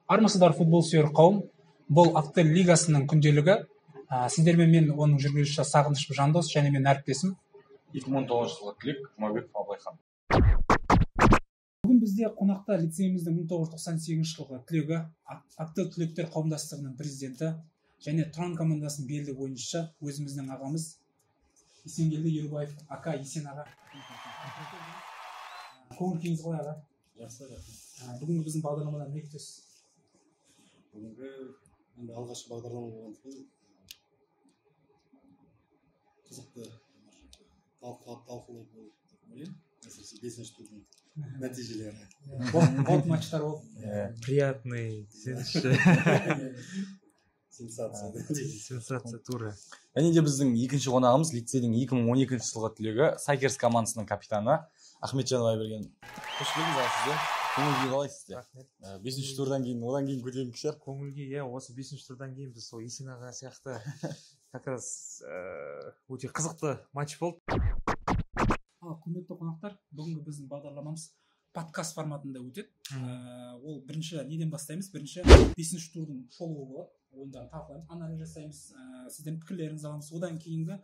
Армысыздар футбол сүйер қауым. Бұл Актел лигасының күнделігі. Сіздермен мен оның жүргізушісі Сағыныш Жандос және мен әріптесім 2019 жылғы түлек Жұмабеков Абылайхан. Бүгін бізде қонақта лицейіміздің 1998 жылғы түлегі, Актел түлектер қауымдастығының президенті және Тұран командасының белді ойыншысы өзіміздің ағамыз Есенгелді Елубаев ака. Есен аға. Көңіл күйіңіз қалай аға? Жақсы. Бүгінгі біздің бағдарламадан не күтесіз? Бүгінгі алғашқы бағдарлама болғандықтан қызықты талқылау болып ойлаймын. Әсіресе 5-ші турдың нәтижелері. Бот матчтар болып. Приятный, сенсация туры. Және де біздің екінші қонағымыз лицейдің 2012 жылғы түлегі Сайкерс командасының капитаны Ахметжан Айберген. Қош келдіңіз аға сізде. Көңіл күй қалай сізде? 5-ші турдан кейін, одан кейін көтеріңкі шығар. Көңіл күй, осы 5-ші турдан кейін біз сол Есен аға сияқты как раз өте қызықты матч болды. Құрметті қонақтар, бүгінгі біздің бағдарламамыз подкаст форматында өтеді. Ол бірінші неден бастаймыз? Бірінші 5-ші турдың шолуы болады. Ойындарын талқылаймыз, анализ жасаймыз, сізден пікірлеріңізді аламыз. Одан кейінгі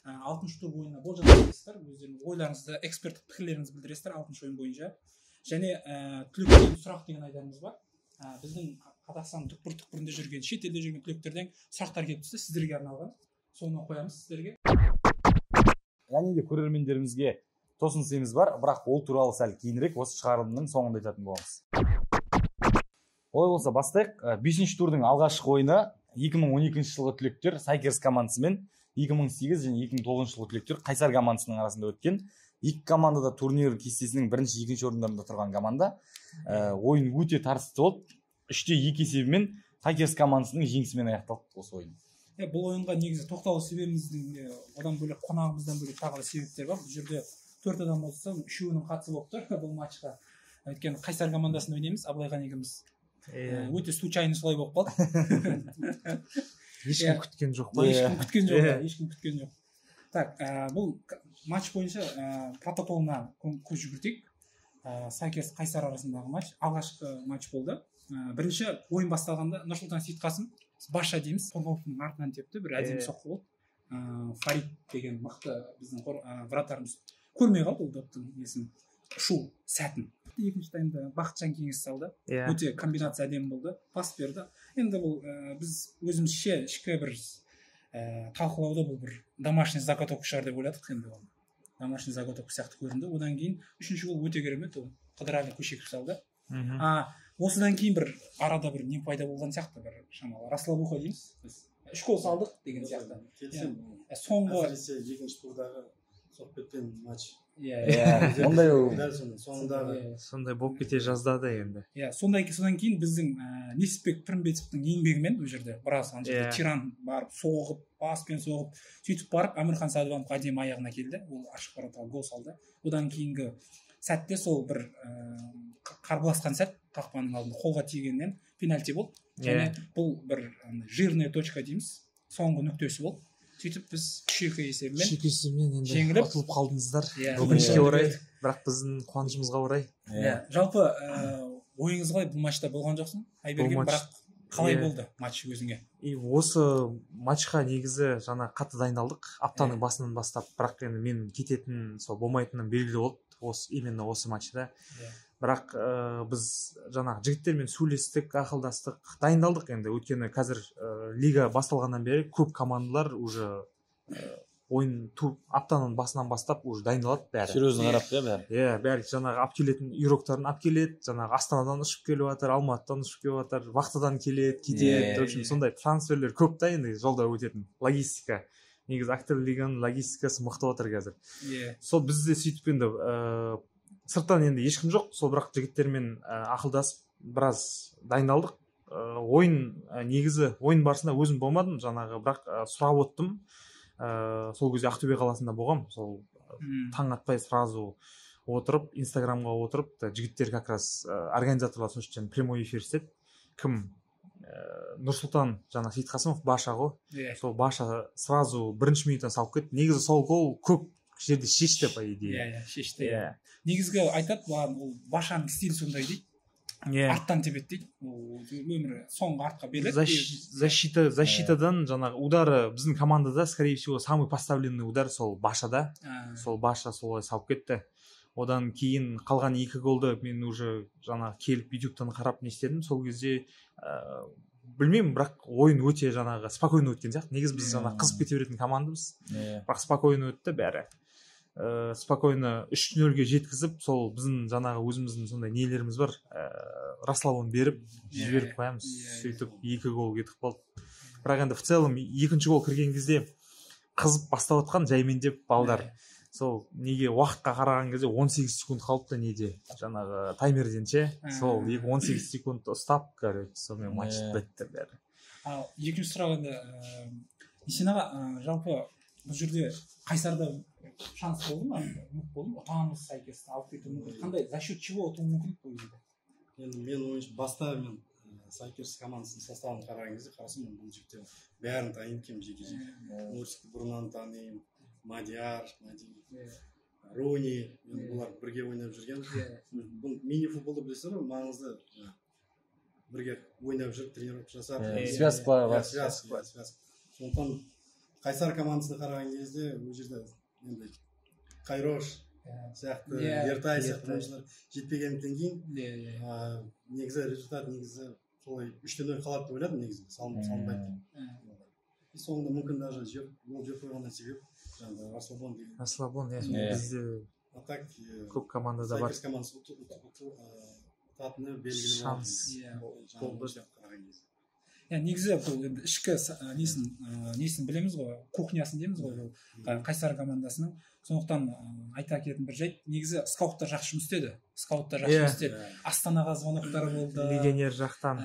6-шы тур ойынына болжам жасайсыздар, өздеріңіз ойларыңызды, эксперттік пікірлеріңізді білдіресіздер 6-шы ойын бойынша. Және түлектен сұрақ деген айдарымыз бар. Біздің Қазақстанның түкпір-түкпірінде жүрген, шетелде жүрген түлектерден сұрақтар келіп түсті, сіздерге арналған. Соны қоямыз сіздерге. Және де көрермендерімізге тосын сыйымыз бар, бірақ ол туралы сәл кейінірек осы шығарылымның соңында айтатын боламыз. Олай болса бастайық. 5-ші турдың алғашқы ойыны 2012 жылғы түлектер Сайкерс командасымен, 2008 және 2009 жылғы түлектер Қайсар командасының арасында өткен. Екі команда да турнир кестесінің бірінші, екінші орындарында тұрған команда. Ойын өте тартысты болды. 3-2 есебімен Сайкерс командасының жеңісімен аяқталды осы ойын. Бұл ойынға негізі тоқталу себебіміздің одан бөлек қонағымыздан бөлек тағы да себептер бар. Бұл жерде 4 адам болса, 3-інің қатысы болып тұр бұл матчқа. Өйткені Қайсар командасын ойнаймыз, Абылайхан екеуміз. Өте случайно солай болып қалды. Ешкім күткен жоқ па? Ешкім күткен жоқ. Так, бұл матч бойынша протоколына көз жүгіртейік. Сайкерс Қайсар арасындағы матч, алғашқы матч болды. Бірінші ойын басталғанда Нұрсұлтан Сейітқасым, Баша дейміз, қорғаушының артынан тепті, бір әдемі соққы болды. Фарид деген мықты біздің вратарымыз көрмей қалды ол доптың несін, ұшу сәтін. Екінші таймда Бақытжан кеңес салды. Өте комбинация әдемі болды, пас берді. Енді бұл біз өзімізше ішкі бір талқылауда бұл бір домашний заготовка шығар деп ойладық. Енді ол домашний заготовка сияқты көрінді. Одан кейін үшінші гол өте керемет, ол Қыдырәлі Көшеков салды. Осыдан кейін бір арада бір не пайда болған сияқты, бір шамалы расслабуха дейміз. Біз 3 гол салдық деген сияқты. Соңғы әсіресе екінші турдағы соқпетпен матч. Сондай болып кете жаздады енді. Содан кейін біздің Несіпбек Пірімбетовтың еңбегімен ол жерде біраз тиран барып соғып, паспен соғып, сөйтіп барып Әмірхан Садыбанов әдемі аяғына келді. Ол ашық баратағы гол салды. Одан кейінгі сәтте сол бір қарбыласқан сәт қақпаның алдында қолға тигеннен пенальти болды. Және бұл бір жирная точка дейміз, соңғы нүктесі болды. Сөйтіп біз 3-2 есебімен жеңіліп ұтылып қалдыңыздар. Өкінішке орай, бірақ біздің қуанышымызға орай. Жалпы ойыңыз қалай, бұл матчта болған жоқсың? Айберген, бірақ қалай болды матч өзіңе? Осы матчқа негізі жаңа қатты дайындалдық. Аптаның басынан бастап, бірақ енді мен кететін, сол болмайтыным белгілі болды. Именно осы матчта. Бірақ біз жаңа жігіттермен сөйлестік, ақылдастық, дайындалдық енді. Өйткені қазір лига басталғаннан бері көп командалар уже ойын аптаның басынан бастап уже дайындалады бәрі. Серьезно қарап бәрі. Бәрі жаңағы алып келетін үйроктарын алып келеді, жаңағы Астанадан ұшып келіп жатыр, Алматыдан ұшып келіп жатыр, Вахтадан келеді, кетеді. В общем, сондай трансферлер көп та енді жолда өтетін. Логистика. Негізі Актел лиганың логистикасы мықты отыр қазір. Сол бізде сөйтіп енді сырттан енді ешкім жоқ, сол бірақ жігіттермен ақылдасып біраз дайындалдық. Ойын негізі ойын барысында өзім болмадым, жаңағы бірақ сұрап оттым. Сол кезде Ақтөбе қаласында болғам, сол таң атпай сразу отырып, инстаграмға отырып, жігіттер как раз организаторлар сол үшін прямой эфир істеді. Кім? Нұрсұлтан жаңа Сейітқасымов, Баша ғой. Сол Баша сразу бірінші минуттан салып кетті. Негізі сол гол көп жерде шешті по идее. Шешті. Негізгі айтады, ол Башаның стилі сондай дейді. арттан тебеді дейді өмірі соңғы артқа беріледі защитадан жаңағы удары біздің командада скорее всего самый поставленный удар сол башада сол баша солай салып кетті. Одан кейін қалған 2 голды мен уже жаңағы келіп ютубтан қарап не істедім. Сол кезде білмеймін, бірақ ойын өте жаңағы спокойно өткен сияқты. Негізі біз жаңағы қызып кете беретін командамыз, бірақ спокойно өтті бәрі. Спокойно 3-0-ге жеткізіп, сол біздің жаңағы өзіміздің сондай нелеріміз бар, расслабон беріп жіберіп қоямыз. Сөйтіп 2 гол кетіп қалды. Бірақ енді в целом 2-ші гол кірген кезде қызып бастап отқан жаймендеп балдар. Сол неге уақытқа қараған кезде 18 секунд қалыпты неде жаңағы таймерден ше. Сол 18 секунд ұстап, короче, сонымен матч бітті бәрі. Ал екінші сұрақ енді Есенаға жалпы бұл жерде Қайсарда шанс болды ма? Болды ма? Ұтамыз сәйкес алып кету мүмкін. Қандай за счет чего ұту мүмкін бұл жерде? Енді мен ойыншы баста мен Сайкерс командасының составын қараған кезде қарасам бұл жігіттер бәрін танимын екен жеке-жеке. Мурсик бұрыннан танимын, Мадияр, Рони, олар бірге ойнап жүрген. Бұл мини-футболды білесіздер ғой, маңызды бірге ойнап жүріп тренировка жасап. Связка бар. Связка. Сондықтан Қайсар командасына қараған кезде ол жерде енді Қайрош сияқты, Ертай сияқты ойыншылар жетпегендіктен кейін негізі результат солай 3-0 қалады деп ойладым негізі, салынбайды. Соңында мүмкін даже гол жеп қойғаннан себеп жаңағы Расслабон деген. Расслабон, бізде көп командада бар. Сайкерс командасы ұтатыны белгілі шанс болды деп қараған кезде. Негізі бұл ішкі несін білеміз ғой, кухнясын дейміз ғой, Қайсар командасының. Сондықтан айта кететін бір жайт, негізі скауттар жақсы жұмыс істеді. Астанаға звоноктар болды. Легионер жақтан.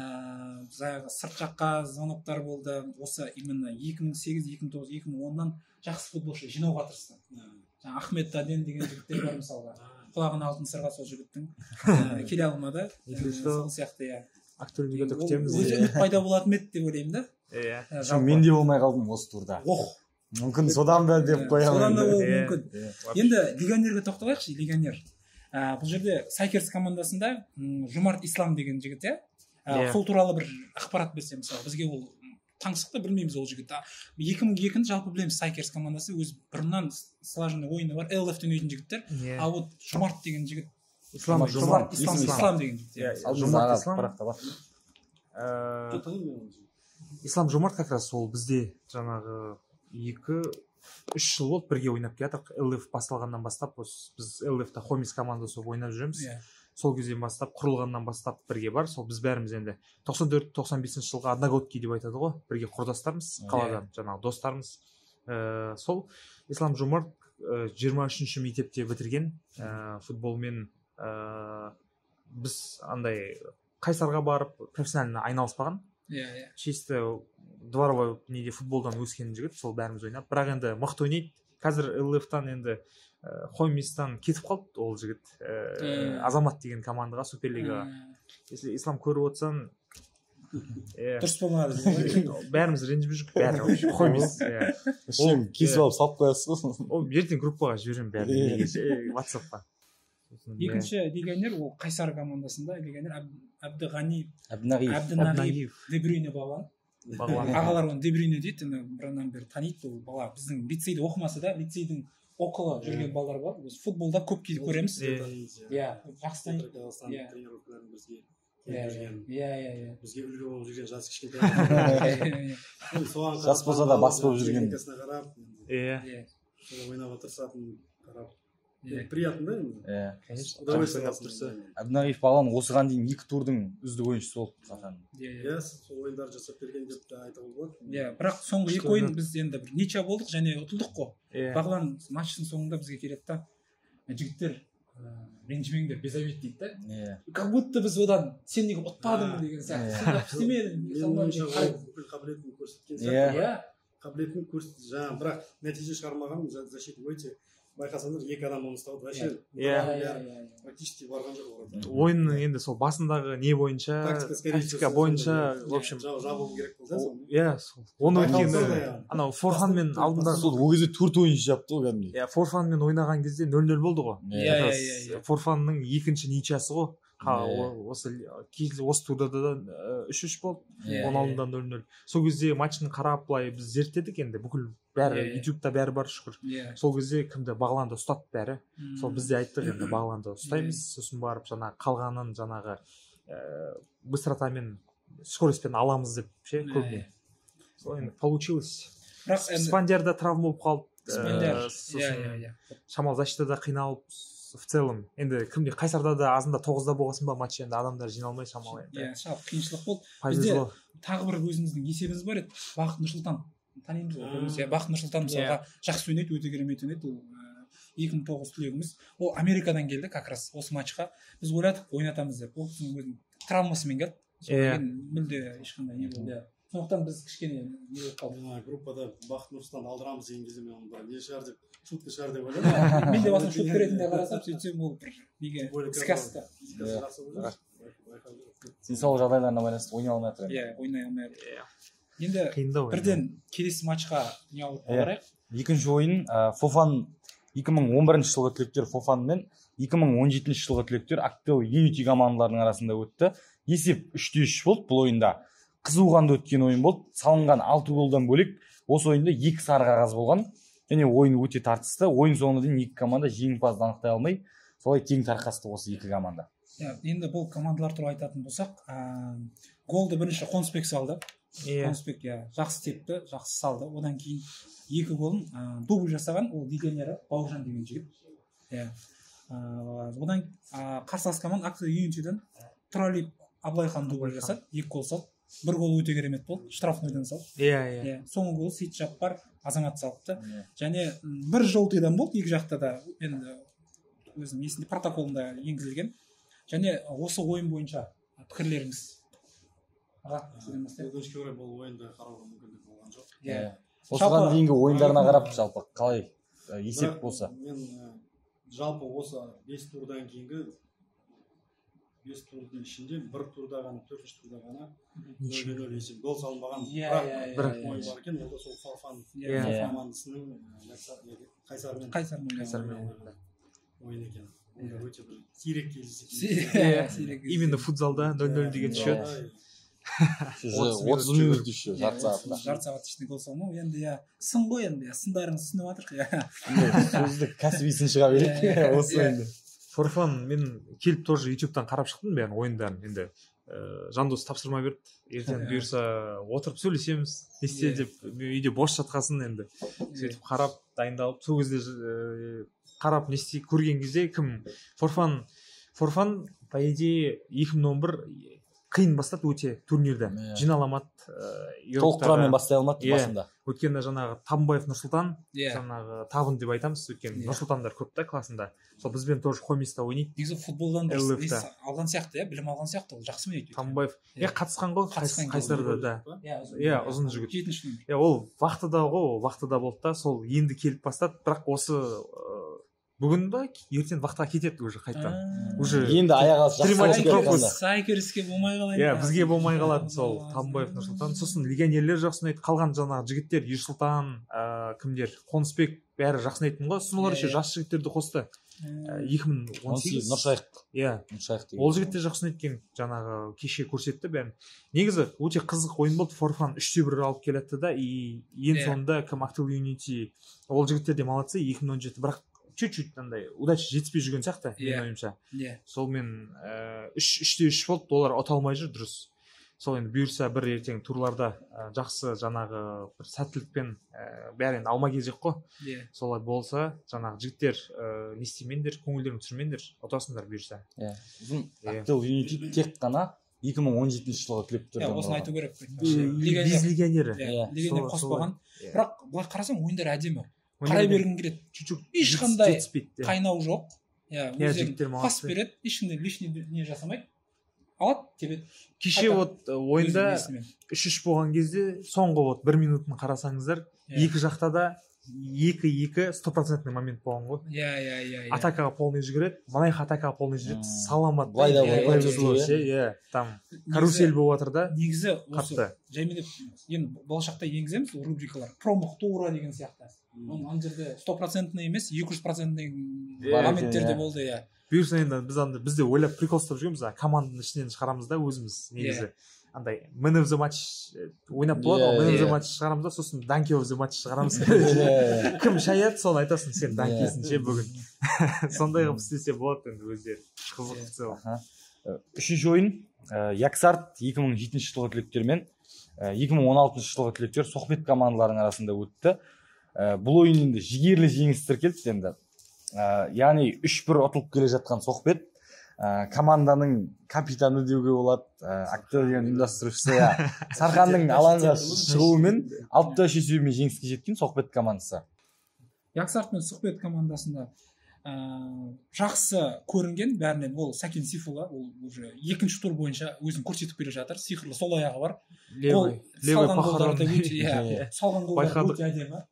Сырт жаққа звоноктар болды. Осы именно 2008, 2009, 2010-нан жақсы футболшы жинауға тырысты. Ахмет Таден деген жігіттер бар мысалға. Құлағын алтын сырға сол жігіттің келе алмады. Сол сияқты актерлерге де күтеміз. Өзі пайда болатын еді деп ойлаймын да. Мен де болмай қалдым осы турда. Мүмкін содан ба деп қоямын. Содан да ол мүмкін. Енді легионерге тоқталайықшы, легионер. Бұл жерде Сайкерс командасында Жомарт Ислам деген жігіт, сол туралы бір ақпарат берсе, мысалы, бізге ол таңсықты білмейміз ол жігіт. 2002-ні жалпы білеміз, Сайкерс командасы өз бұрыннан слаженный ойыны бар, ЛФ-тен өйтін жігіттер. А вот Жомарт деген жігіт, Ислам деген жігіт. Жомарт Ислам Жомарт как раз сол бізде жаңағы 2-3 жыл болды бірге ойнап келатырық. ЛФ басталғаннан бастап біз ЛФ-та Хомис командасы ойнап жүреміз. Сол кезден бастап құрылғаннан бастап бірге бар. Сол біз бәріміз енді 94-95 жылға одногодки деп айтады ғой, бірге құрдастармыз, қаладан жаңағы достарымыз. Сол Ислам Жомарт 23-ші мектепте бітірген футболмен. Біз андай Қайсарға барып профессионально айналыспаған. Чисто дворовой неде футболдан өскен жігіт, сол бәріміз ойнап. Бірақ енді мықты ойнайды. Қазір ЛФ-тан енді Хомистан кетіп қалды ол жігіт. Азамат деген командаға, Суперлигаға. Если Ислам көріп отырсаң, дұрыс болмады. Бәріміз ренжіп жүрік, бәрі Хомис. Кесіп алып салып қоясыз ғой. Ол ертең группаға жіберемін бәрін, WhatsApp-қа. Екінші легионер ол Қайсар командасында легионер Әбдінағиев. Дебрюйне бағлан. Ағалар оны Дебрюйне дейді, бұрыннан бері таниды ол бала. Біздің лицейде оқымаса да, лицейдің около жүрген балалар бар. Біз футболда көп кейде көреміз. Жақсы таниды. Тренировкаларын бізге жүрген. Бізге үлгі болып жүрген жас кішкентай. Жас болса да бас болып жүрген. Ойнап отырсатын қарап. Приятно, да енді? Конечно. Әбдінағиев балан осыған дейін 2 турдың үздік ойыншысы болып жатқан. Сол ойындар жасап берген деп айтуға болады. Бірақ соңғы 2 ойын біз енді бір ничья болдық және ұтылдық қой. Бағлан матчтың соңында бізге келеді да, жігіттер ренжімеңдер, безобид дейді да. Как будто біз одан сен неге ұтпадың деген сияқты. Қабілетін көрсеткен сияқты. Қабілетін көрсетті. Бірақ нәтиже шығармаған защита өте байқасаңдар 2 адам оны ұстауды вообще практически барған жоқ. Ойынның енді сол басындағы не бойынша, тактика бойынша, в общем, жабылу керек болса, оны өткенде анау Форфанмен алдында сол ол кезде 4 ойыншы жапты ғой кәдімгідей. Форфанмен ойнаған кезде 0-0 болды ғой. Форфанның 2-ші ничьясы ғой. осы турда да 3-3 болды, оның алдында 0-0. Сол кезде матчын қарап былай біз зерттедік, енді бүкіл бәрі ютубта бәрі бар шүкір. Сол кезде кімді Бағланды ұстады бәрі. Сол біз де айттық, енді Бағланды ұстаймыз, сосын барып жаңағы қалғанын жаңағы быстротамен скоростьпен аламыз деп ше көбіне. Сол енді получилось. Спандиарда травма болып қалды. Шамал защитада қиналып, в целом енді кімде Қайсарда да азында 9-да болғасын ба матч, енді адамдар жиналмай шамал енді. Қиыншылық болды. Бізде тағы бір өзіміздің есебіміз бар еді. Бақыт Нұрсұлтан танимыз ғой. Бақыт Нұрсұлтан мысалға жақсы ойнайды, өте керемет ойнайды. Ол 2009 түлегіміз. Ол Америкадан келді как раз осы матчқа. Біз ойладық ойнатамыз деп. Ол өзінің травмасымен келді. Мүлде ешқандай не болды. Сондықтан біз кішкене не болып қалдық. Группада Бақыт Нұрсұлтанды алдырамыз деген кезде мен оны не шығар деп, шутка шығар деп ойладым. Мен де басын шутка ретінде қарасам, сөйтсем ол бір неге сказка. Денсаулық жағдайларына байланысты ойнай алмай жатыр. Ойнай алмай жатыр. Енді бірден келесі матчқа не алып барайық. Екінші ойын Фофан 2011 жылғы түлектер Фофан мен 2017 жылғы түлектер Актел Unity командаларының арасында өтті. Есеп 3-3 болды бұл ойында. Қызуғанды өткен ойын болды. Салынған 6 голдан бөлек осы ойында 2 сары қағаз болған. Және ойын өте тартысты. Ойын соңына дейін 2 команда жеңімпазды анықтай алмай, солай тең тарқасты осы 2 команда. Енді бұл командалар туралы айтатын болсақ, голды бірінші Қонысбек салды. Қонысбек жақсы тепті, жақсы салды. Одан кейін 2 голын дубль жасаған, ол легионері Бауыржан деген жігіт. Одан қарсылас команда Актел Unity-ден Тұралиев Абылайхан дубль жасады, 2 гол салды. 1 гол өте керемет болды, штрафнойдан салды. Соңғы гол Сейітжаппар Азамат салыпты. Және бір жолтыйдан болды екі жақта да, енді өзім есінде протоколында енгізілген. Және осы ойын бойынша пікірлеріңіз. Өкінішке орай бұл ойында қарауға мүмкіндік болған жоқ. Осыған дейінгі ойындарына қарап жалпы қалай есеп болса? Мен жалпы осы 5 турдан кейінгі 5 турдың ішінде 1 турда ғана, 4-ші турда ғана 0-0 есеп гол салынбаған бір ойын бар екен. Ол да сол Фофан командасының Қайсармен ойын екен. Ол өте бір сирек кездеседі. Именно футзалда 0-0 деген счет. 30 минут еще, жарты сағат ішінде гол салмау. Енді сын ғой, енді сындарыңыз түсініп жатыр. Сөздік кәсіби сын шыға береді осы ойында. Форфан мен келіп тоже ютубтан қарап шықтым бәрін ойындарын. Енді Жандос тапсырма берді, ертең бұйырса отырып сөйлесеміз, не істе деп, үйде бос жатқасын енді. Сөйтіп қарап дайындалып, сол кезде қарап не істей көрген кезде кім Форфан по идее 2011 қиын бастады өте турнирді. Жинала алмады. Толық құраммен бастай алмады басында. Өйткені жаңағы Табынбаев Нұрсұлтан, жаңағы Табын деп айтамыз, өйткені Нұрсұлтандар көп та классында. Сол бізбен тоже хомиста ойнайды. Негізі футболдан алған сияқты, білім алған сияқты, ол жақсы ойнайды. Табынбаев қатысқан ғой, Қайсарда да. Ұзын жігіт. Ол вақтыда ғой, вақтыда болды да, сол енді келіп бастады, бірақ осы бүгін ба ертең вақтыға кетеді уже қайтадан. Уже енді аяқ алып сайкеріске болмай қалады. Бізге болмай қалады сол Табынбаев Нұрсұлтан. Сосын легионерлер жақсы ойнайды, қалған жаңағы жігіттер Ерсұлтан, кімдер, Қонысбек бәрі жақсы ойнайтын ғой. Сосын олар еще жас жігіттерді қосты. 2018 Нұршайық. Ол жігіттер жақсы ойнайды екен, жаңағы кеше көрсетті бәрін. Негізі өте қызық ойын болды. Форфан 3-1 алып келеді да, ең соңында кім Актел Unity, ол жігіттер де молодцы, 2017, бірақ чуть-чуть андай удача жетіспей жүрген сияқты менің ойымша. Солмен 3-3 болды, олар ұта алмай жүр, дұрыс. Сол енді бұйырса бір ертең турларда жақсы жаңағы бір сәттілікпен бәрі енді алма кезек қой. Солай болса жаңағы жігіттер не істемеңдер, көңілдерін түсірмеңдер, ұтасыңдар бұйырса. Актел Unity тек қана 2017 жылғы түлектер. Осыны айту керек. Без легионері. Легионер қоспаған. Бірақ былай қарасаң ойындар әдемі. Қарай бергің келеді. Ешқандай қайнау жоқ. Өзен пас береді, ешқандай лишний не жасамайды. Алады, тебеді. Кеше ойында 3-3 болған кезде соңғы 1 минутын қарасаңыздар, екі жақта да 2-2 100% момент болған ғой. Атакаға полный жүгіреді, Манайх атакаға полный жүреді, саламат. Там карусель болып жатыр да. Негізі осы жайменеп енді болашақта енгіземіз рубрикалар. Промухтура деген сияқты. Ана жерде 100% емес, 200% моменттерде болды. бұйырса енді біз де ойлап прикол ұстап жүргенбіз, команданың ішінен шығарамыз да өзіміз негізі андай man of the match ойнап болады ғой, man of the match шығарамыз да, сосын donkey of the match шығарамыз. Кім шаяды соны айтасың, сен donkeyсің ше бүгін. Сондай қылып істесе болады енді өздері. Қызық в целом. Үшінші ойын Яксарт 2007 жылғы түлектермен 2016 жылғы түлектер Соқпет командаларының арасында өтті. Бұл ойын енді жігерлі жеңіс тіркелді енді. Яғни 3-1 ұтылып келе жатқан Соқпет команданың капитаны деуге болады, актер деген ұйымдастырушысы Сарханның алаңға шығуымен 6-3 есебімен жеңіске жеткен Соқпет командасы. Яксарт мен Соқпет командасында жақсы көрінген бәрінен ол Сәкен Сейфулла, ол уже екінші тур бойынша өзін көрсетіп келе жатыр. Сиқырлы сол аяғы бар. Левый похорон. Салған голдар өте әдемі.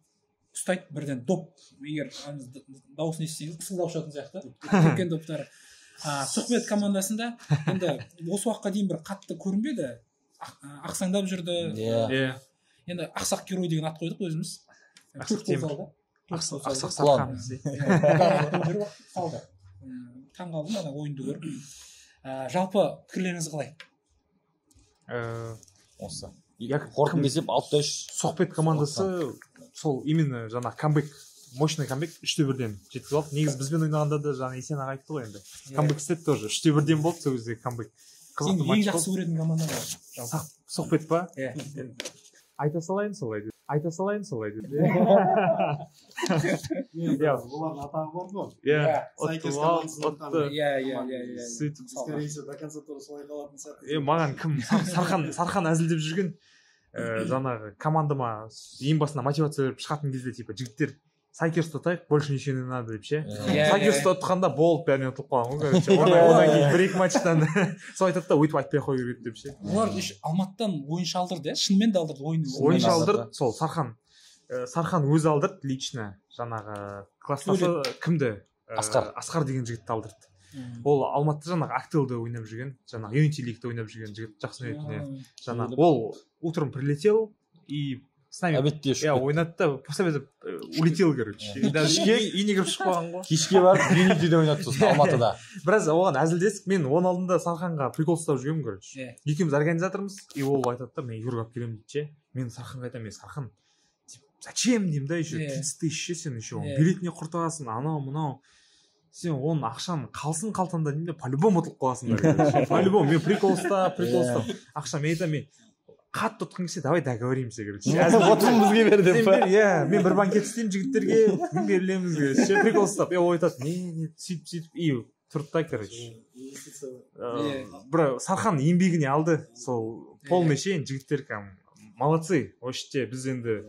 Ұстайды бірден доп, егер дауысын естісеңіз ысылдап ұшатын сияқты. Үлкен доптары. Соқпет командасында енді осы уақытқа дейін бір қатты көрінбеді. Ақсаңдап жүрді. Енді ақсақ герой деген ат қойдық өзіміз. Ақсақ Сархан. Таң қалдым ана ойынды көріп. Жалпы пікірлеріңіз қалай? Осы. Қорытынды есеп 6-3. Соқпет командасы сол именно жаңа камбэк, мощный камбэк 3-1-ден жеткізіп алды. Негізі бізбен ойнағанда да жаңа Есен аға айтты ғой енді. Камбэк істеді тоже 3-1-ден болды сол кезде камбэк. Сен ең жақсы көретін команда бар. Соқпет па? Айта салайын солай деді. Олардың атағы бар ғой. Сайкес командасының сөйтіп скорее всего до конца тура солай қалатын сияқты. Маған кім Сархан әзілдеп жүрген жаңағы командама ең басына мотивация беріп шығатын кезде типа жігіттер Сайкерсті ұтайық, больше ничего не надо деп ше. Сайкерсті ұтқанда болды, бәріне ұтылып қалған ғой. Одан кейін 1-2 матчтан сол айтады да өйтіп айтпай қою керек деп ше. Олар Алматыдан ойыншы алдырды, шынымен де алдырды ойынды. Ойыншы алдырды, сол Сархан өзі алдырды лично, жаңағы класстасы кімді? Асқар деген жігітті алдырды. Ол Алматыда жаңағы Актелді ойнап жүрген, жаңағы Unity League'ді ойнап жүрген жігіт, жақсы ойнайтын. Жаңағы ол утром прилетел и с нами ойнады да после обеда улетел, короче. Үйіне кіріп шығып қалған ғой. Кешке барып Unity'де ойнады сосын Алматыда. Біраз оған әзілдесіп, мен оның алдында Сарханға прикол ұстап жүргенмін, короче. Екеуміз организатормыз, и ол айтады да, мен Юрға алып келемін дейді ше. Мен Сарханға айтамын, Сархан, зачем деймін да, еще 30 тысяч сен еще билетіне құртасың, анау мынау. Сен оның ақшаны қалсын қалтаңда деймін де, по-любому ұтылып қаласыңдар. По-любому, мен прикол ұстап, ақша мен айтамын, қатты ұтқың келсе, давай договоримся, короче. Отын бізге бер деп па? Мен бір банкет істеймін жігіттерге, мен берілеміз, короче. Прикол ұстап, ол айтады, не, сөйтіп, и тұрды да, короче. Бір Сархан еңбегіне алды, сол полный шейін жігіттер молодцы. Вообще біз енді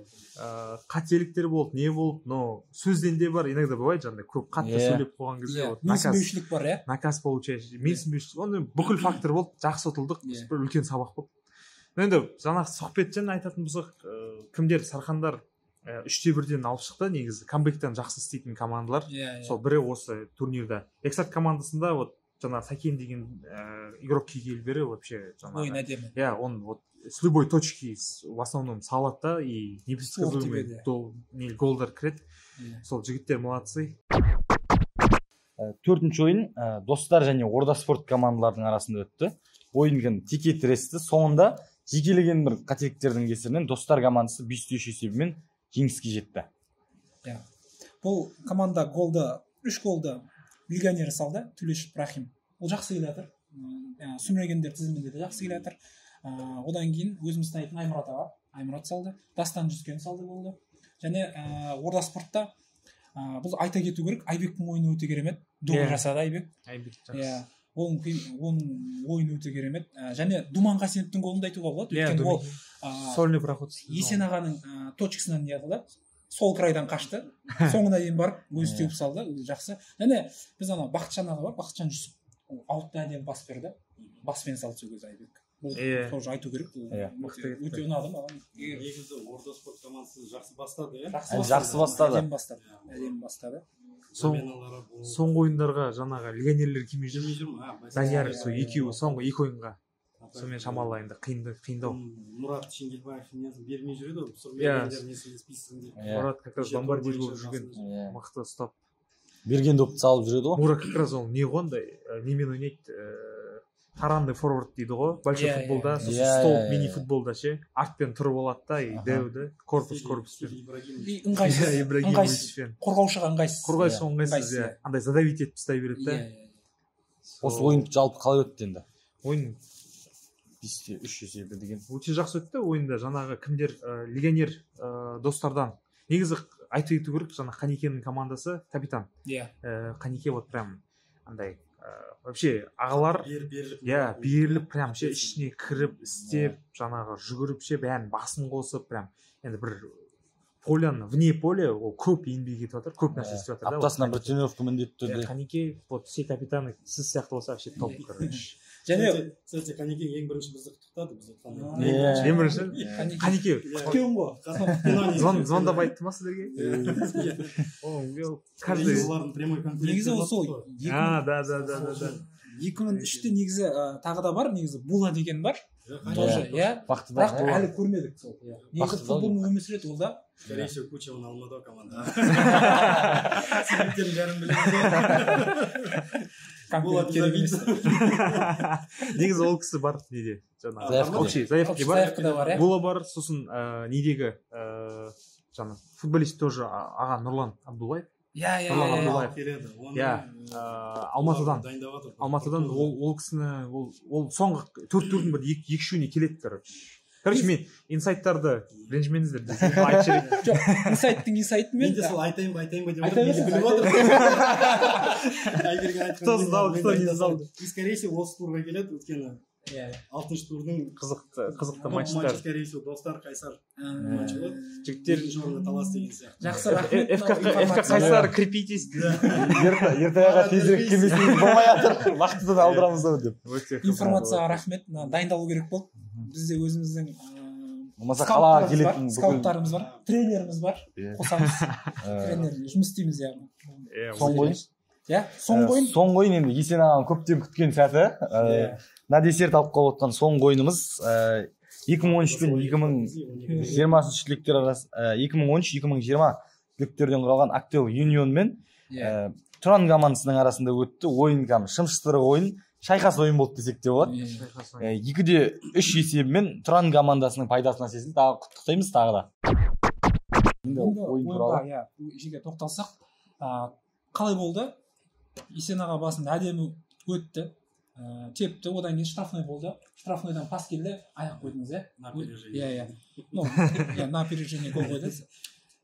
қателіктер болды, не болды, но сөзден де бар, иногда бывает жаңағыдай көп қатты сөйлеп қойған кезде менсінбеушілік бар, наказ получаешь. Менсінбеушілік, оны бүкіл фактор болды, жақсы ұтылдық, бір үлкен сабақ болды. Енді жаңағы Соқпеттен айтатын болсақ, кімдер Сархандар 3-1-ден алып шықты, негізі камбэктен жақсы істейтін командалар. Сол бірі осы турнирда. Яксарт командасында вот жаңа Сәкен деген игрок келгелі бері вообще ойын әдемі. Он вот с любой точки в основном салады да, и непредсказуемый голдар кіреді. Сол жігіттер молодцы. Төртінші ойын Достар және Орда спорт командаларының арасында өтті. Ойын теке тіресті. Соңында жекелеген бір қателіктердің кесірінен Достар командасы 5-3 есебімен жеңіске жетті. Бұл команда үш голды легионер салды, Төлеш Ибрахим. Ол жақсы келе жатыр. Сүмірегендер тізімінде де жақсы келе жатыр. Одан кейін өзіміз танитын Аймұрат аға, Аймұрат салды, Дастан Жүзген салды болды. Және Орда спортта бұл айта кету керек, Айбектің ойыны өте керемет. Дубль жасады Айбек. Оның ойыны өте керемет. Және Думан Қасеновтың голын да айтуға болады. Өйткені ол сольный проход. Есен ағаның точкасынан не қылды, сол крайдан қашты. Соңына дейін барып өзі теуіп салды, жақсы. Және біз ана Бақытжан аға бар, Бақытжан Жүсіп. Аутты әдемі бас берді. Баспен салды сол кезде Айбек. Тоже айту керек. Өте ұнады маған. Негізі Орда спорт командасы жақсы бастады, Жақсы бастады. Әдемі бастады. Соңғы ойындарға жаңағы легионерлер келмей жүр ме? Данияр сол екеуі соңғы екі ойынға. Сонымен шамалайында қиындау. Мұрат Шеңгелбаев бермей жүреді ғой. Мұрат как раз бомбардир болып жүрген, мықты ұстап. берген допты салып жүреді ғой. Мура как раз ол не ғой андай немен ойнайды, таранды форвард дейді ғой, большой футболда, сосын стол мини футболда ше, артпен тұрып алады да, дәуді корпуспен ыңғайсыз, қорғаушыға ыңғайсыз, андай задавить етіп тастай береді да. Осы ойын жалпы қалай өтті енді? Ойын 5-3 есебі деген өте жақсы өтті. Ойында жаңағы кімдер, легионер достардан негізі айтып кету керек, жаңа Қаникенің командасы капитан. Қанике вот прям андай вообще ағалар беріліп прям ше ішіне кіріп істеп, жаңағы жүгіріп ше бәрін басын қосып прям енді бір поляны вне поля ол көп еңбек етіп жатыр, көп нәрсе істеп жатыр да. Аптасына бір тренировка міндетті түрде. Қанике вот все капитаны сіз сияқты болса вообще топ, короче. Және кстати Қанике ең бірінші бізді құттықтады, біз айтқанда. Ең бірінші Қанике күткен ғой. Звондап айтты ма сіздерге? Каждый олардың прямой конкуренция. Негізі ол сол. Да. 2003-те негізі тағы да бар, негізі Була деген бар. Тоже, Бақтыда. бірақ әлі көрмедік сол. Негізі футболмен өмір сүреді ол да. Скорее всего, Куча он алмады команда. Себептерін бәрін білеміз. Негізі ол кісі бар неде Заявкада бар. Була бар, сосын недегі жаңа футболист тоже аға Нұрлан Абдуллаев. Алматыдан ол кісіні ол соңғы 4-4-дің бір 2-3-үне келеді, короче мен инсайттарды ренжімеңіздер айтшы керек. Жоқ, инсайтмен мен де сол айтайын ба деп біліп отыр. Скорее всего осы турға келеді, өйткені 6-шы турдың қызықты матчтар. Скорее всего достар Қайсар матчы болады. Жігіттер талас деген сияқты. Жақсы, рахмет. ФК Қайсар крепитесь. ертеңға тезірек келмесеңіз болмай жатыр. Уақытыдан алдырамыз деп. Информацияға рахмет. Дайындалу керек болды. Бізде өзіміздің қалаға келетін скауттарымыз бар, тренеріміз бар. Қосамыз. Тренер жұмыс істейміз яғни. Соңғы ойын енді Есен ағаның көптен күткен сәті. На десерт алып қалып отқан соңғы ойынымыз 2013 пен 2020 түлектер арасы 2013-2020 түлектерден құралған Актел Юнион мен Тұран командасының арасында өтті. Ойын шымшыстыры ойын, шайқас ойын болды десек те болады. 2-3 есебімен Тұран командасының пайдасына шешілді. Тағы құттықтаймыз тағы да. Енді ойынға жеке тоқталсақ, қалай болды? Есен аға басында әдемі өтті. Тепті, одан кейін штрафной болды. Штрафнойдан пас келді, аяқ қойдыңыз, на опережение гол қойды.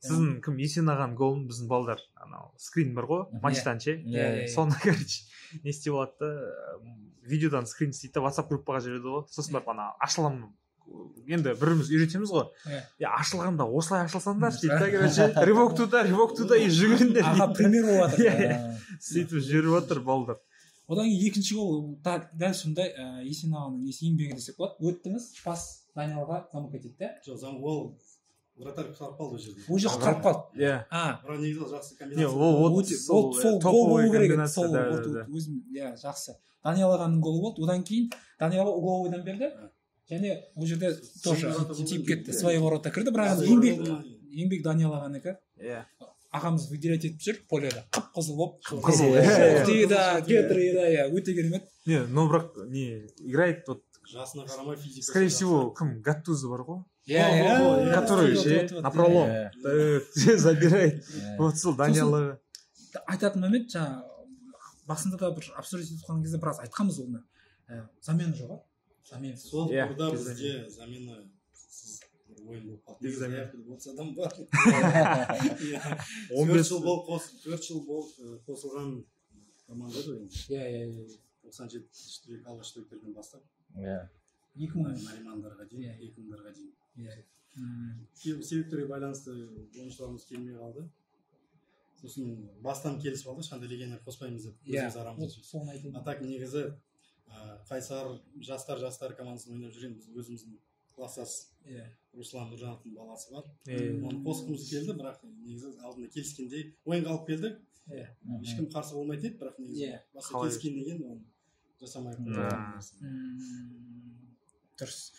Сіздің кім Есен ағаның голын біздің балдар скрин бар ғой, матчтан ше. Соны короче не істеп алады да, видеодан скрин істейді да WhatsApp группаға жібереді ғой. Сосын барып ашыламын. Енді біріміз үйретеміз ғой. Ашылғанда осылай ашылсаңдар дейді да, короче, рывок туда и жүгіріңдер. Аға пример болып жатыр. Сөйтіп жүріп отыр балдар. Одан кейін екінші гол дәл сондай Есен ағаның еңбегі десек болады. Өттіңіз, пас Даниалға замок етеді. Жоқ, ол вратарь құтқарып қалды ол жерде. Ол жақ құтқарып қалды. Бірақ негізі жақсы комбинация. Сол гол болу керек еді. Сол өзім жақсы. Даниал ағаның голы болды. Одан кейін Даниал угловойдан берді. Және ол жерде тоже тиіп кетті. Свои ворота кірді. Бірақ еңбек Даниал ағаныкі. Ағамыз выделять етіп жүр поляда. Қып-қызыл болып. Өте керемет. Но бірақ играет вот жасына қарамай физика. Скорее всего, кім Гаттузо бар ғой? Который на пролом забирает. Вот сол Даниалы. Айтатын момент, басында да бір абсурд етіп қалған кезде біраз айтқанбыз оны. Замена жоқ, замена. Сол турда бізде замена ойын болып қалды. Адам бар. 4 жыл болып қосылған команда ғой енді. 97 алғаш түлектерден бастап. 2000-дарға дейін, 2000-дарға дейін. Себептерге байланысты ойыншыларымыз келмей қалды. Сосын бастан келісіп алды, ешқандай легионер қоспаймыз деп өзіміз арамыз. А так негізі Қайсар жастар командасын ойнап жүрген біз өзіміздің класстас Руслан Нұржановтың баласы бар. Оны қосқымыз келді, бірақ негізі алдында келіскендей ойынға алып келдік. Ешкім қарсы болмайтын еді, бірақ негізі басы келіскен деген оны жасамай қойды. Дұрыс.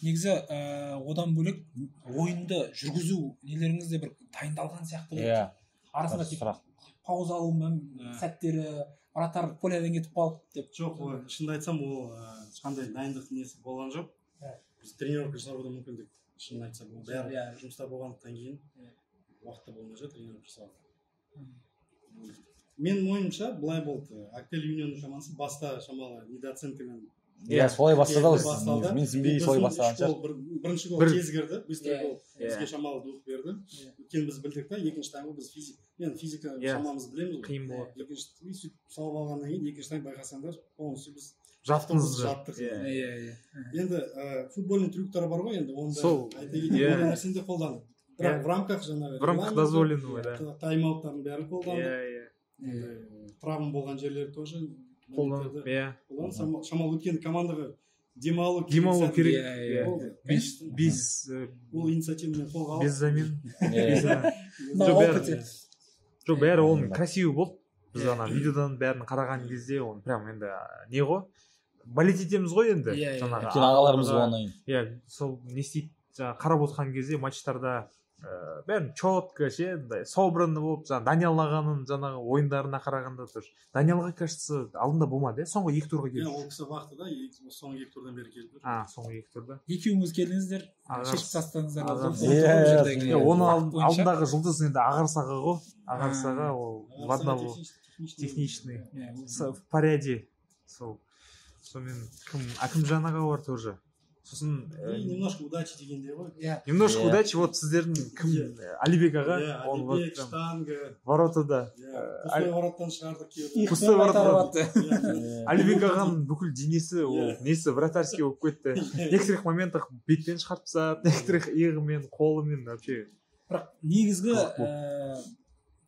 Негізі одан бөлек ойынды жүргізу нелеріңізде бір дайындалған сияқты. Арасында тек пауза алу сәттері вратарь полядан кетіп қалып деп. Жоқ, шынымды айтсам, ол ешқандай дайындық несі болған жоқ. Біз тренировка жасауға мүмкіндік, шынын айтсам, бәрі жұмыста болғандықтан кейін уақытта болмай тренировка жасауға. Менің ойымша былай болды. Актел Юнионның командасы баста шамалы недооценкамен солай бастады ғой. Мен сенбей солай бастаған. Бірінші гол тез кірді, быстрый гол. Бізге шамалы дух берді. Өйткені біз білдік та, екінші таймда біз физика шамамызды білеміз ғой. Қиын болады. Екінші салып алғаннан кейін екінші тайм байқасаңдар, полностью біз жаттық. Енді футбольный трюктары бар ғой, енді онда айта кетейік, ондай нәрсені де қолданды. Бірақ в рамках жаңағы в рамках дозволенного, да. Тайм-ауттардың бәрін қолданды. Травма болған жерлер тоже қолданды. Шамалы өткен командаға демалу керек. Без ол инициативамен қолға алып. Без замен. Жоқ, бәрі оның красивый болды. Біз видеодан бәрін қараған кезде оны прям енді не ғой? Болеть етеміз ғой енді. Жаңағы ағаларымыз болғаннан кейін. Сол не істейді, қарап отқан кезде матчтарда бәрін четко ше, собранный болып, Даниял ағаның жаңағы ойындарына қарағанда тоже. Даниялға, кажется, алдында болмады, соңғы 2 турға келді. Ол кісі вақты да, соңғы 2 турдан бері келді. Соңғы 2 турда. Екеуіңіз келдіңіздер, шешіп тастаңыздар. Оның алдындағы жұлдыз енді Ағарсаға ғой. Ағарсаға ол вадна был техничный, в порядке. Сонымен Акымжан аға бар тоже. Сосын немножко удачи дегенде ғой. Немножко удачи, вот сіздердің кім? Алибек аға. Алибек, штанга. Воротада. Пустой вороттан шығардық кейбір. Пустой вороттан. Алибек ағаның бүкіл денесі, ол несі вратарский болып кетті. Некоторых моментах бетпен шығарып тастады, некоторых иығымен, қолымен вообще. Бірақ негізгі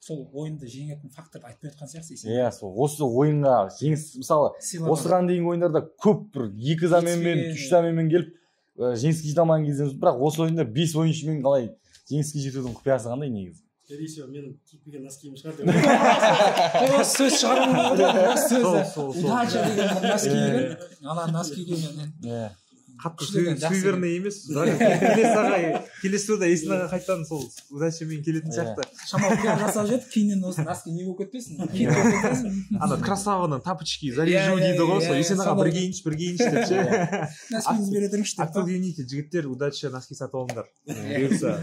сол ойынды жеңетін факторды айтпай отқан сияқтысыз. Сол осы ойынға жеңіс, мысалы осыған дейінгі ойындарда көп бір 2 заменмен 3 заменмен келіп жеңіске жете алмаған кездеріміз, бірақ осы ойында 5 ойыншымен қалай жеңіске жетудің құпиясы қандай негізі? Скорее всего, менің киіппеген носкиім шығар деп. Осы сөз шығармын, сөзі удача деген носки киген, ана носки киген. Қатты суверный емес. Келесі турда Есін аға қайтадан сол удачамен келетін сияқты. Шамалы пиар жасап жет, кейіннен осы носки не болып кетпесін. Ана красаваның тапочки заряжу дейді ғой, сол Есін аға бір киінші деп ше. Носкиіңіз бере тұрыңызшы деп. Актел Юнити жігіттер удача носки сатып алыңдар. Бұйырса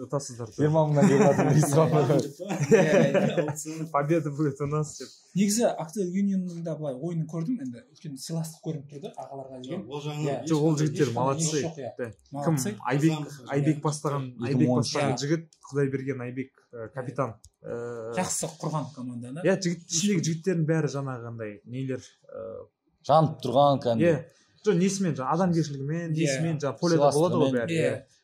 ұтасыздар. 20 победа будет у нас деп. Негізі Актел Юнионның да былай ойынын көрдім, енді үлкен сыйластық көрініп тұрды ағаларға деген. Ол жігіттер молодцы. Кім? Айбек бастаған жігіт, Құдайберген Айбек капитан. Жақсы құрған команданы. Ішіндегі жігіттердің бәрі жаңағындай нелер жанып тұрған кәдімгі. Несімен, адамгершілігімен, несімен, поляда болады ғой бәрі.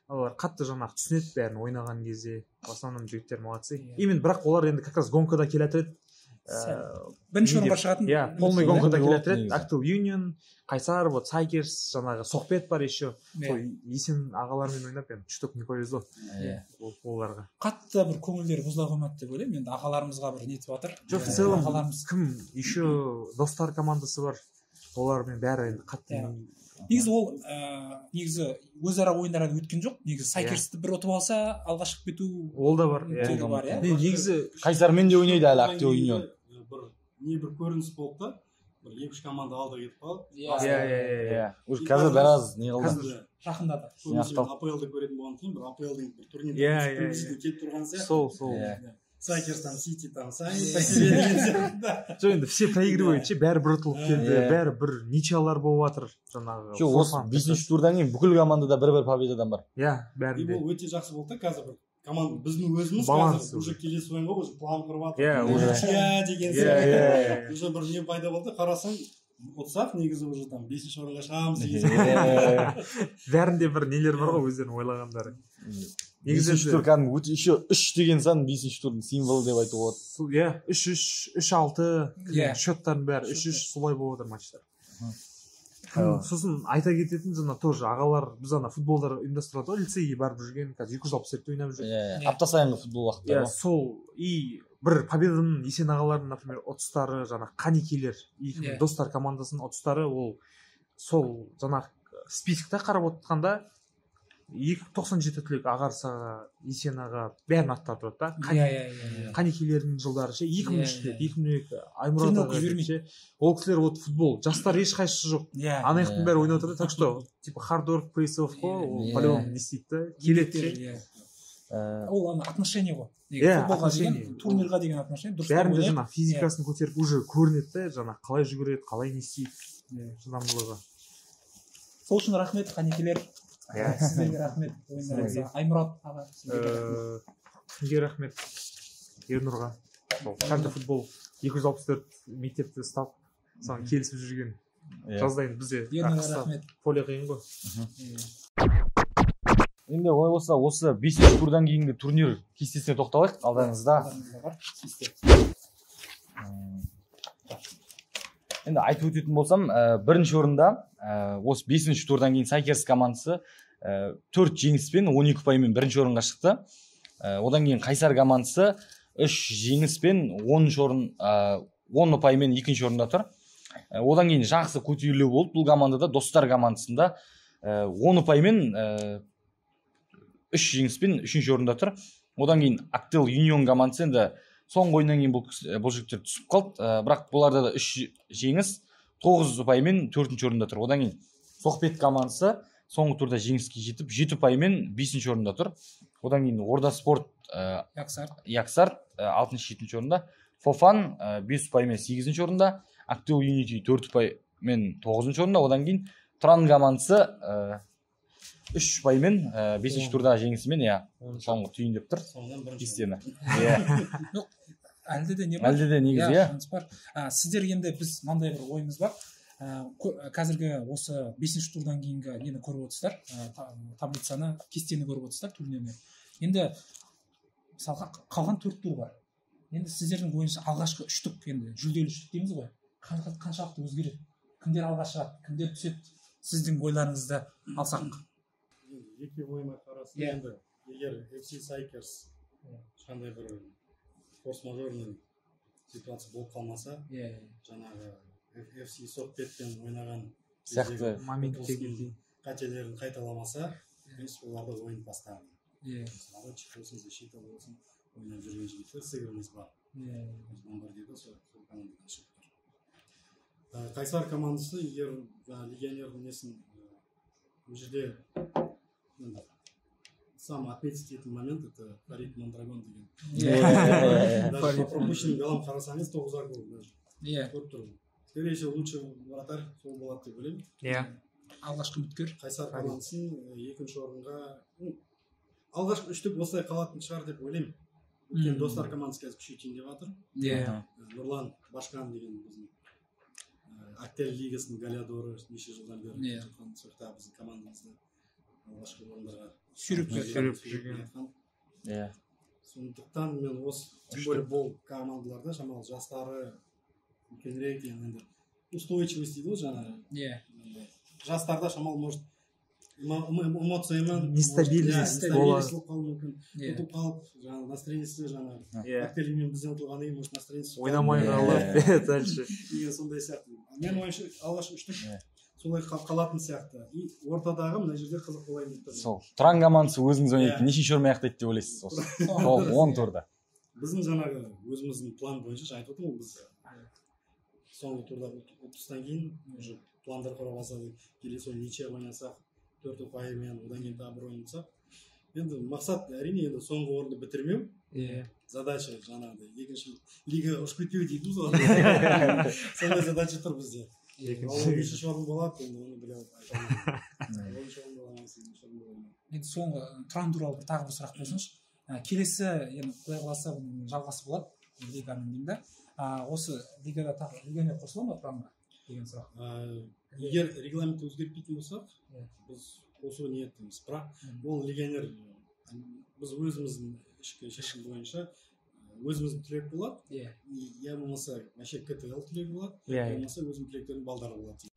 Олар қатты жаңағы түсінеді бәрін ойнаған кезде. В основном жігіттер молодцы. Именно бірақ олар енді как раз гонкада келатыреді. Бірінші орынға шығатын. Полный гонкада келатыреді. Актел Юнион, Қайсар, вот Сайкерс, жаңағы Соқпет бар еще. Есен ағалармен ойнап, чуток не повезло оларға. Қатты бір көңілдері бұзыла қоймады деп ойлаймын. Енді ағаларымызға бір нетіп жатыр. Жоқ, в целом кім еще достар командасы бар. Олармен бәрі енді қатты. Негізі ол негізі өзара ойындардан өткен жоқ. Негізі Сайкерсті бір ұтып алса, алға шығып кету ол да бар. Негізі Қайсармен де ойнайды әлі Актел Юнион. Бір көрініс болды да. Бір 2-3 команда алда кетіп қалды. Уже қазір біраз не қылды. Жақындады. АПЛ-ды көретін болған кейін, бір АПЛ-дың бір турнирде келіп тұрған сияқты. Сол. Сайкерс там, Сити там, Сайни, по себе деген сияқты. Жоқ, енді все проигрывают, бәрі бір ұтылып келді, бәрі бір ничиялар болып жатыр. Жаңағы. Жоқ, осы 5-ші турдан кейін бүкіл командада бір-бір победадан бар. Бәрінде. Бұл өте жақсы болды да, қазір бір команда біздің өзіміз қазір уже келесі ойынға уже план құрып жатыр. Деген сияқты. Уже бір не пайда болды, қарасаң ұтсақ негізі уже там 5-ші орынға шығамыз деген. Бәрінде бір нелер бар ғой өздерінің ойлағандары. 5-ші тур кәдімгі еще 3 деген сан 5-ші турдың символы деп айтуға болады. 3-3, 3-6 счеттардың бәрі 3-3 солай болып отыр матчтар. Сосын айта кететін жаңа тоже ағалар біз ана футболдар ұйымдастырады ғой, лицейге барып жүрген, қазір 260 рет ойнап жүр. Апта сайынғы футбол уақыттары. Сол и бір победаның Есен ағалардың, например, ұтыстары, жаңа Қаникелер, достар командасының ұтыстары, ол сол жаңа спискта қарап отқанда 97 түлек ағарсаға есенаға бәрін аттатып да қанекелердің жылдары ше 2003 2002 аймұрат аға ше ол кісілер вот футбол жастар ешқайсысы жоқ анаяқтың бәрі ойнап отыр так что типа hard work pays off қой ол по-любому не істейді да келеді ше ол ана отношение ғой футболға деген турнирға деген отношение дұрыс бәрінде жаңағы физикасын көтеріп уже көрінеді да жаңағы қалай жүгіреді қалай не істейді шыдамдылығы сол үшін рахмет қанекелер сіздерге рахмет ойындарыңызға аймұрат аға кімге рахмет ернұрға қанша футбол 264 мектепті ұстап соған келісіп жүрген жазда енді бізде рахмет поле қиын ғой енді ой болса осы 5-ші турдан кейінгі турнир кестесіне тоқталайық алдарыңызда енді айтып өтетін болсам бірінші орында осы 5-ші турдан кейін Сайкерс командасы 4 жеңіспен 12 ұпаймен бірінші орынға шықты. Одан кейін Қайсар командасы 3 жеңіспен 10 ұпаймен екінші орында тұр. Одан кейін жақсы көтерілу болды бұл командада. Достар командасында 10 ұпаймен 3 жеңіспен 3-ші орында тұр. Одан кейін Актел Юнион командасы енді соңғы ойыннан кейін бұл жігіттер түсіп қалды. Бірақ бұларда да 3 жеңіс 9 ұпаймен 4-ші орында тұр. Одан кейін Соқпет командасы соңғы турда жеңіске жетіп 7 ұпаймен 5-ші орында тұр. Одан кейін Орда Спорт Яксар 6-7-ші орында. Фофан 5 ұпаймен 8-ші орында. Актел Юнити 4 ұпаймен 9-ші орында. Одан кейін Тұран командасы 3 ұпаймен 5-ші турда жеңісімен соңғы түйіндеп тұр. Кестені. Әлде де не бар? Әлде де негізі, сіздер енді біз мынандай бір ойымыз бар. Қазіргі осы 5-ші турдан кейінгі нені көріп отырсыздар, таблицаны, кестені көріп отырсыздар турниріне. Енді мысалға қалған 4 тур бар. Енді сіздердің ойынша алғашқы 3-түк енді жүлделі 3-түк дейміз ғой. Қаншалықты өзгереді? Кімдер алға шығады, кімдер түседі? Сіздің ойларыңызды алсақ. Екі ойыма қарасы енді егер FC Сайкерс ешқандай бір форс-мажорный ситуация болып қалмаса, жаңағы FC Соқпетпен ойнаған сияқты қателерін қайталамаса, оларды ойын бастаған. Молодчик болсын, защита болсын, ойнап жүрген жігіттер сігіріміз бар. Бомбардирді сол командадан шығып тұр. Қайсар командасы егер легионердің несін бұл жерде сам отметить ететін момент это Фарид Мондрагон деген. Даже по пропущенным голам қарасаңыз 9 гол даже. Көріп тұрмын. Скорее всего лучший вратарь сол болады деп ойлаймын. Алғашқы үміткер Қайсар командасын екінші орынға алғашқы 3-түк осылай қалатын шығар деп ойлаймын. Өйткені Достар командасы қазір күшейтейін деп жатыр. Нұрлан Башқан деген біздің Актел лигасының голеадоры неше жылдан бері жатқан соқта біздің командамызда алғашқы орындарға сүйреп жүрген. Сондықтан мен осы тем более бұл командаларда шамалы жастары үлкенірек енді устойчивость дейді ғой жаңағы. Жастарда шамалы может эмоциямен нестабильность болып қалуы мүмкін. Ұтып қалып жаңағы настроениесі жаңағы Актелмен бізден ұтылғаннан кейін может настроениесі ойнамай қалып дальше деген сондай сияқты. Мен ойымша алғашқы 3-түк солай қалатын сияқты. И ортадағы мына жерде қызық болайын деп тұр. Сол Тұран командасы өзіңіз ойнайтын нешінші орын аяқтайды деп ойлайсыз осы? Сол 10 турда. Біздің жаңағы өзіміздің план бойынша айтып отырмын біз соңғы турда ұтыстан кейін уже пландар құра бастадық. Келесі ойын ничья ойнасақ 4 ұпаймен, одан кейін тағы бір ойнасақ. Енді мақсат әрине енді соңғы орынды бітірмеу. Задача жаңағыдай екінші лига ұшып кетпеу дейді ғой. Сондай задача тұр бізде. Нешінші орын болады, оны біле алмаймын. Енді соңғы Тұран туралы тағы бір сұрақ болсыншы. Келесі енді құдай қаласа жалғасы болады лиганың деймін. Осы лигада тағы легионер қосыла ма Тұранға деген сұрақ. Егер регламентті өзгертпейтін болсақ, біз қосу ниеттіміз. Бірақ ол легионер біз өзіміздің ішкі шешім бойынша өзіміздің түлек болады. Я болмаса вообще КТЛ түлек болады. Я болмаса өзім түлектердің балдары болады.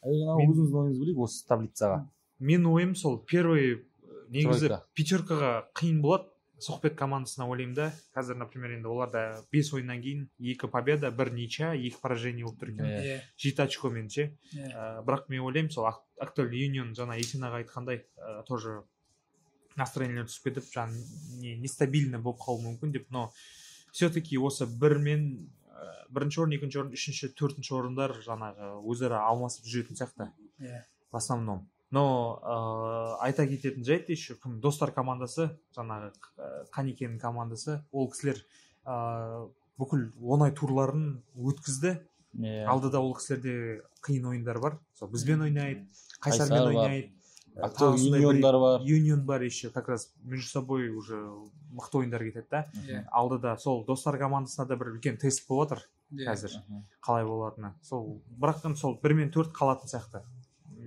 Өзіңіздің ойыңызды білейік осы таблицаға. Мен ойым сол первый негізі пятеркаға қиын болады. Сухпет командасына ойлаймын да, қазір, например, енді оларда 5 ойыннан кейін 2 победа, 1 ничья, 2 поражение болып тұр екен. 7 очкомен ше. Бірақ мен ойлаймын, сол Актуаль Юнион жаңа Есенаға айтқандай, тоже настроениелер түсіп кетіп, жаңа нестабильно болып қалуы мүмкін деп, но все-таки осы бірінші орын, екінші орын, үшінші, төртінші орындар жаңағы өзара алмасып жүретін сияқты. В основном. Но айта кететін жайт еще кім Достар командасы, жаңағы Каникенің командасы, ол кісілер бүкіл оңай турларын өткізді. Алдыда ол кісілерде қиын ойындар бар. Бізбен ойнайды, Қайсармен ойнайды. Актуаль Юниондар бар. Юнион бар еще, как раз между собой уже мықты ойындар кетеді да. Алдыда сол Достар командасына да бір үлкен тест болып отыр қазір. Қалай болатыны. Сол бірақтан сол 1-4 қалатын сияқты.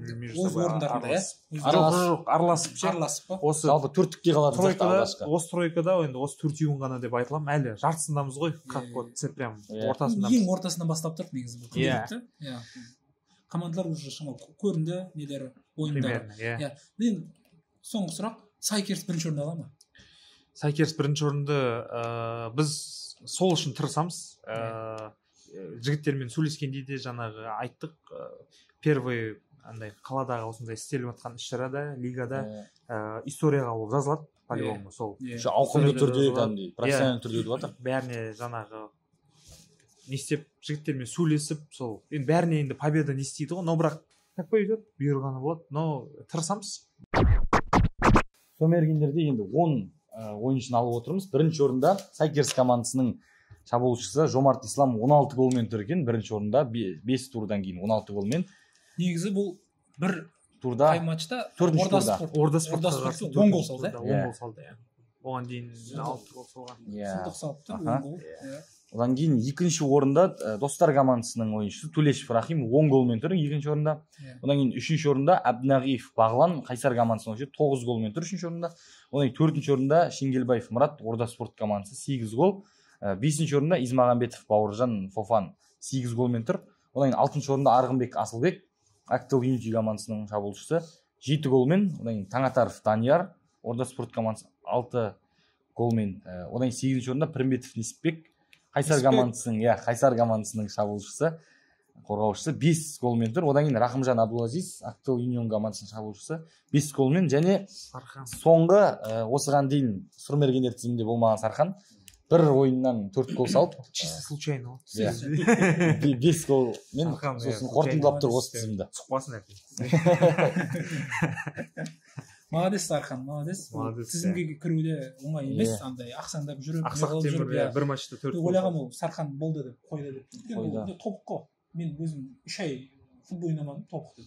Өз орындарында, жоқ, араласып па? Осы жалпы төрттікке қалатын сияқты алғашқы. Осы тройкада енді осы төртеуін ғана деп айтыламын. Әлі жартысындамыз ғой, как вот прям ортасында. Ең ортасынан бастап тұрды негізі бұл күнделікті. Командалар уже шамалы көрінді, нелері, ойындары. Мен соңғы сұрақ, Сайкерс бірінші орында ала ма? Сайкерс бірінші орынды біз сол үшін тырысамыз. Жігіттермен сөйлескенде де жаңағы айттық. Первый андай қаладағы осындай істеліп жатқан іс-шарада, лигада историяға ол жазылады по-любому сол. Ауқымды түрде кәдімгідей, профессионалды түрде өтіп жатыр. Бәріне жаңағы не істеп, жігіттермен сөйлесіп, сол. Енді бәріне енді победа не істейді ғой, но бірақ как пойдет, бұйырғаны болады, но тырысамыз. Сомергендерде енді 10 ойыншыны алып отырмыз. Бірінші орында Сайкерс командасының шабуылшысы Жомарт Ислам 16 голмен тұр екен. Бірінші орында 5 турдан кейін 16 голмен. Негізі бұл бір турда қай матчта Орда спортқа қарсы 10 гол салды. 10 гол салды. Оған дейін 6 гол салған. Сұлтық салыпты 10 гол. Одан кейін екінші орында Достар командасының ойыншысы Тулешев Рахим 10 голмен тұр екінші орында. Одан кейін үшінші орында Әбдінағиев Бағлан Қайсар командасының ойыншысы 9 голмен тұр үшінші орында. Одан кейін төртінші орында Шенгелбаев Мұрат Орда спорт командасы 8 гол. Бесінші орында Измағамбетов Бауыржан Фофан 8 голмен тұр. Одан кейін алтыншы орында Арғынбек Асылбек Актуаль Юнити командасының шабуылшысы 7 голмен. Одан кейін Таңатаров Данияр Орда спорт командасы 6 голмен. Одан кейін 8-ші орында Пірімбетов Несіпбек Қайсар командасының шабуылшысы, қорғаушысы 5 голмен тұр. Одан кейін Рахымжан Абдулазиз Актуаль Юнион командасының шабуылшысы 5 голмен және соңғы осыған дейін Сұрмергендер тізімінде болмаған Сархан бір ойыннан 4 гол салып, чисто случайно. 5 голмен сосын қорытындылап тұр осы тізімді. Сұқпасын әке. Молодец Сархан, молодец. Тізімге кіруде оңай емес, андай ақсаңдап жүріп, ақсақ темір бір матчта 4 гол. Ойлағам ол Сархан болды деп қойды деп. Ол тобық қой. Мен өзім 3 ай футбол ойнамадым, тобық деп.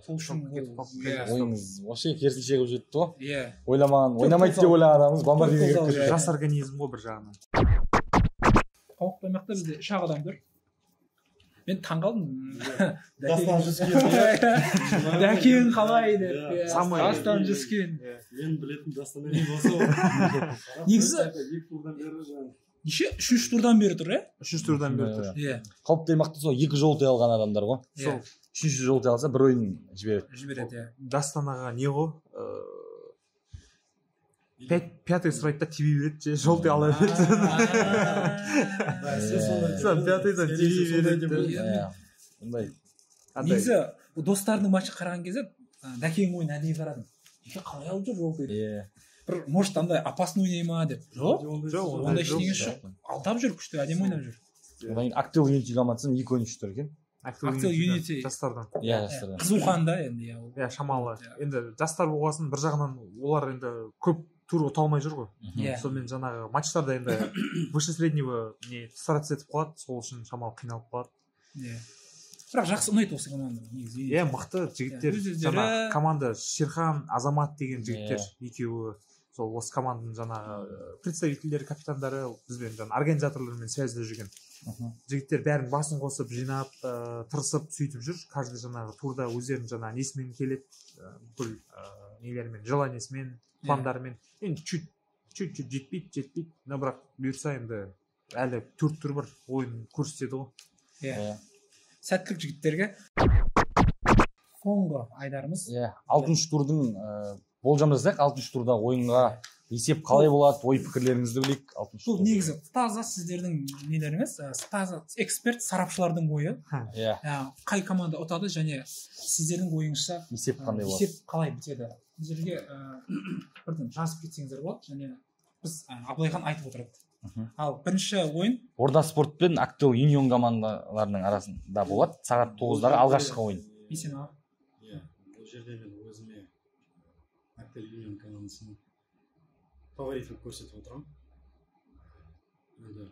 Сол үшін ойыңыз вообще керісінше қылып жетті ғой. Иә. Ойламаған, ойнамайды деп ойлаған адамыз бомбардирге кіріп кетті. Жас организм ғой бір жағынан. Қауықпаймақта бізде 3 адам тұр. Мен таңғалдым. Дастан Жүскен. Дәкең қалай деп. Дастан Жүскен. Мен білетін Дастан осы ғой. Негізі неше 3 турдан бері тұр, 3 турдан бері тұр. Иә. Қауіпті аймақта сол 2 жолтай алған адамдар ғой. Сол 3-ші жолтай алса бір ойын жібереді. Жібереді, иә. Дастанаға не ғой? 5-й сұрайды да тебе береді, желтый ала береді. Сам 5-йдан тебе береді. Негізі достардың матчы қараған кезде Дәкең ойын әдейі қарадым. Қалай алып жүр желтый? Бір может андай опасно ойнай ма деп. Жоқ, ондай ештеңе жоқ. Алдап жүр, күшті әдемі ойнап жүр. Одан кейін Актуаль Юнити командасының 2 ойыншысы тұр екен. Актуаль Юнити жастардан. Иә, жастардан. Қызуқан да енді. Иә, шамалы. Енді жастар болғасын бір жағынан олар енді көп тур ұта алмай жүр ғой. Сонымен жаңағы матчтарда енді выше среднего не стараться етіп қалады, сол үшін шамалы қиналып қалады. Иә. Бірақ жақсы ұнайды осы команда негізі. Иә, мықты жігіттер. Жаңа команда Шерхан, Азамат деген жігіттер екеуі. Сол осы команданың жаңағы представительдері, капитандары бізбен жаңағы организаторлармен связьда жүрген жігіттер бәрін басын қосып жинап тырысып сөйтіп жүр. Каждый жаңағы турда өздерінің жаңағы несімен келеді, бүкіл нелерімен, желаниесімен, пландарымен. Енді чуть жетпейді, но бірақ бұйырса енді әлі 4 тур бар, ойын көрсетеді ғой. Иә. Сәттілік жігіттерге. Соңғы айдарымыз. Иә, 6-шы турдың болжам жасайық. 6-шы турда ойынға есеп қалай болады, ой пікірлеріңізді білейік. Бұл негізі таза сіздердің нелеріңіз, таза эксперт сарапшылардың ойы. Қай команда ұтады және сіздердің ойыңызша есеп қандай болады? Есеп қалай бітеді? Сіздерге бірден жазып кетсеңіздер болады және біз Абылайхан айтып отырады. Ал бірінші ойын Орда спорт пен Актыл Юнион командаларының арасында болады. Сағат 9-дағы алғашқы ойын. Бейсен аға. Бұл жерде мен өзіме Актыл Юнион командасын фаворит деп көрсетіп отырамын. Енді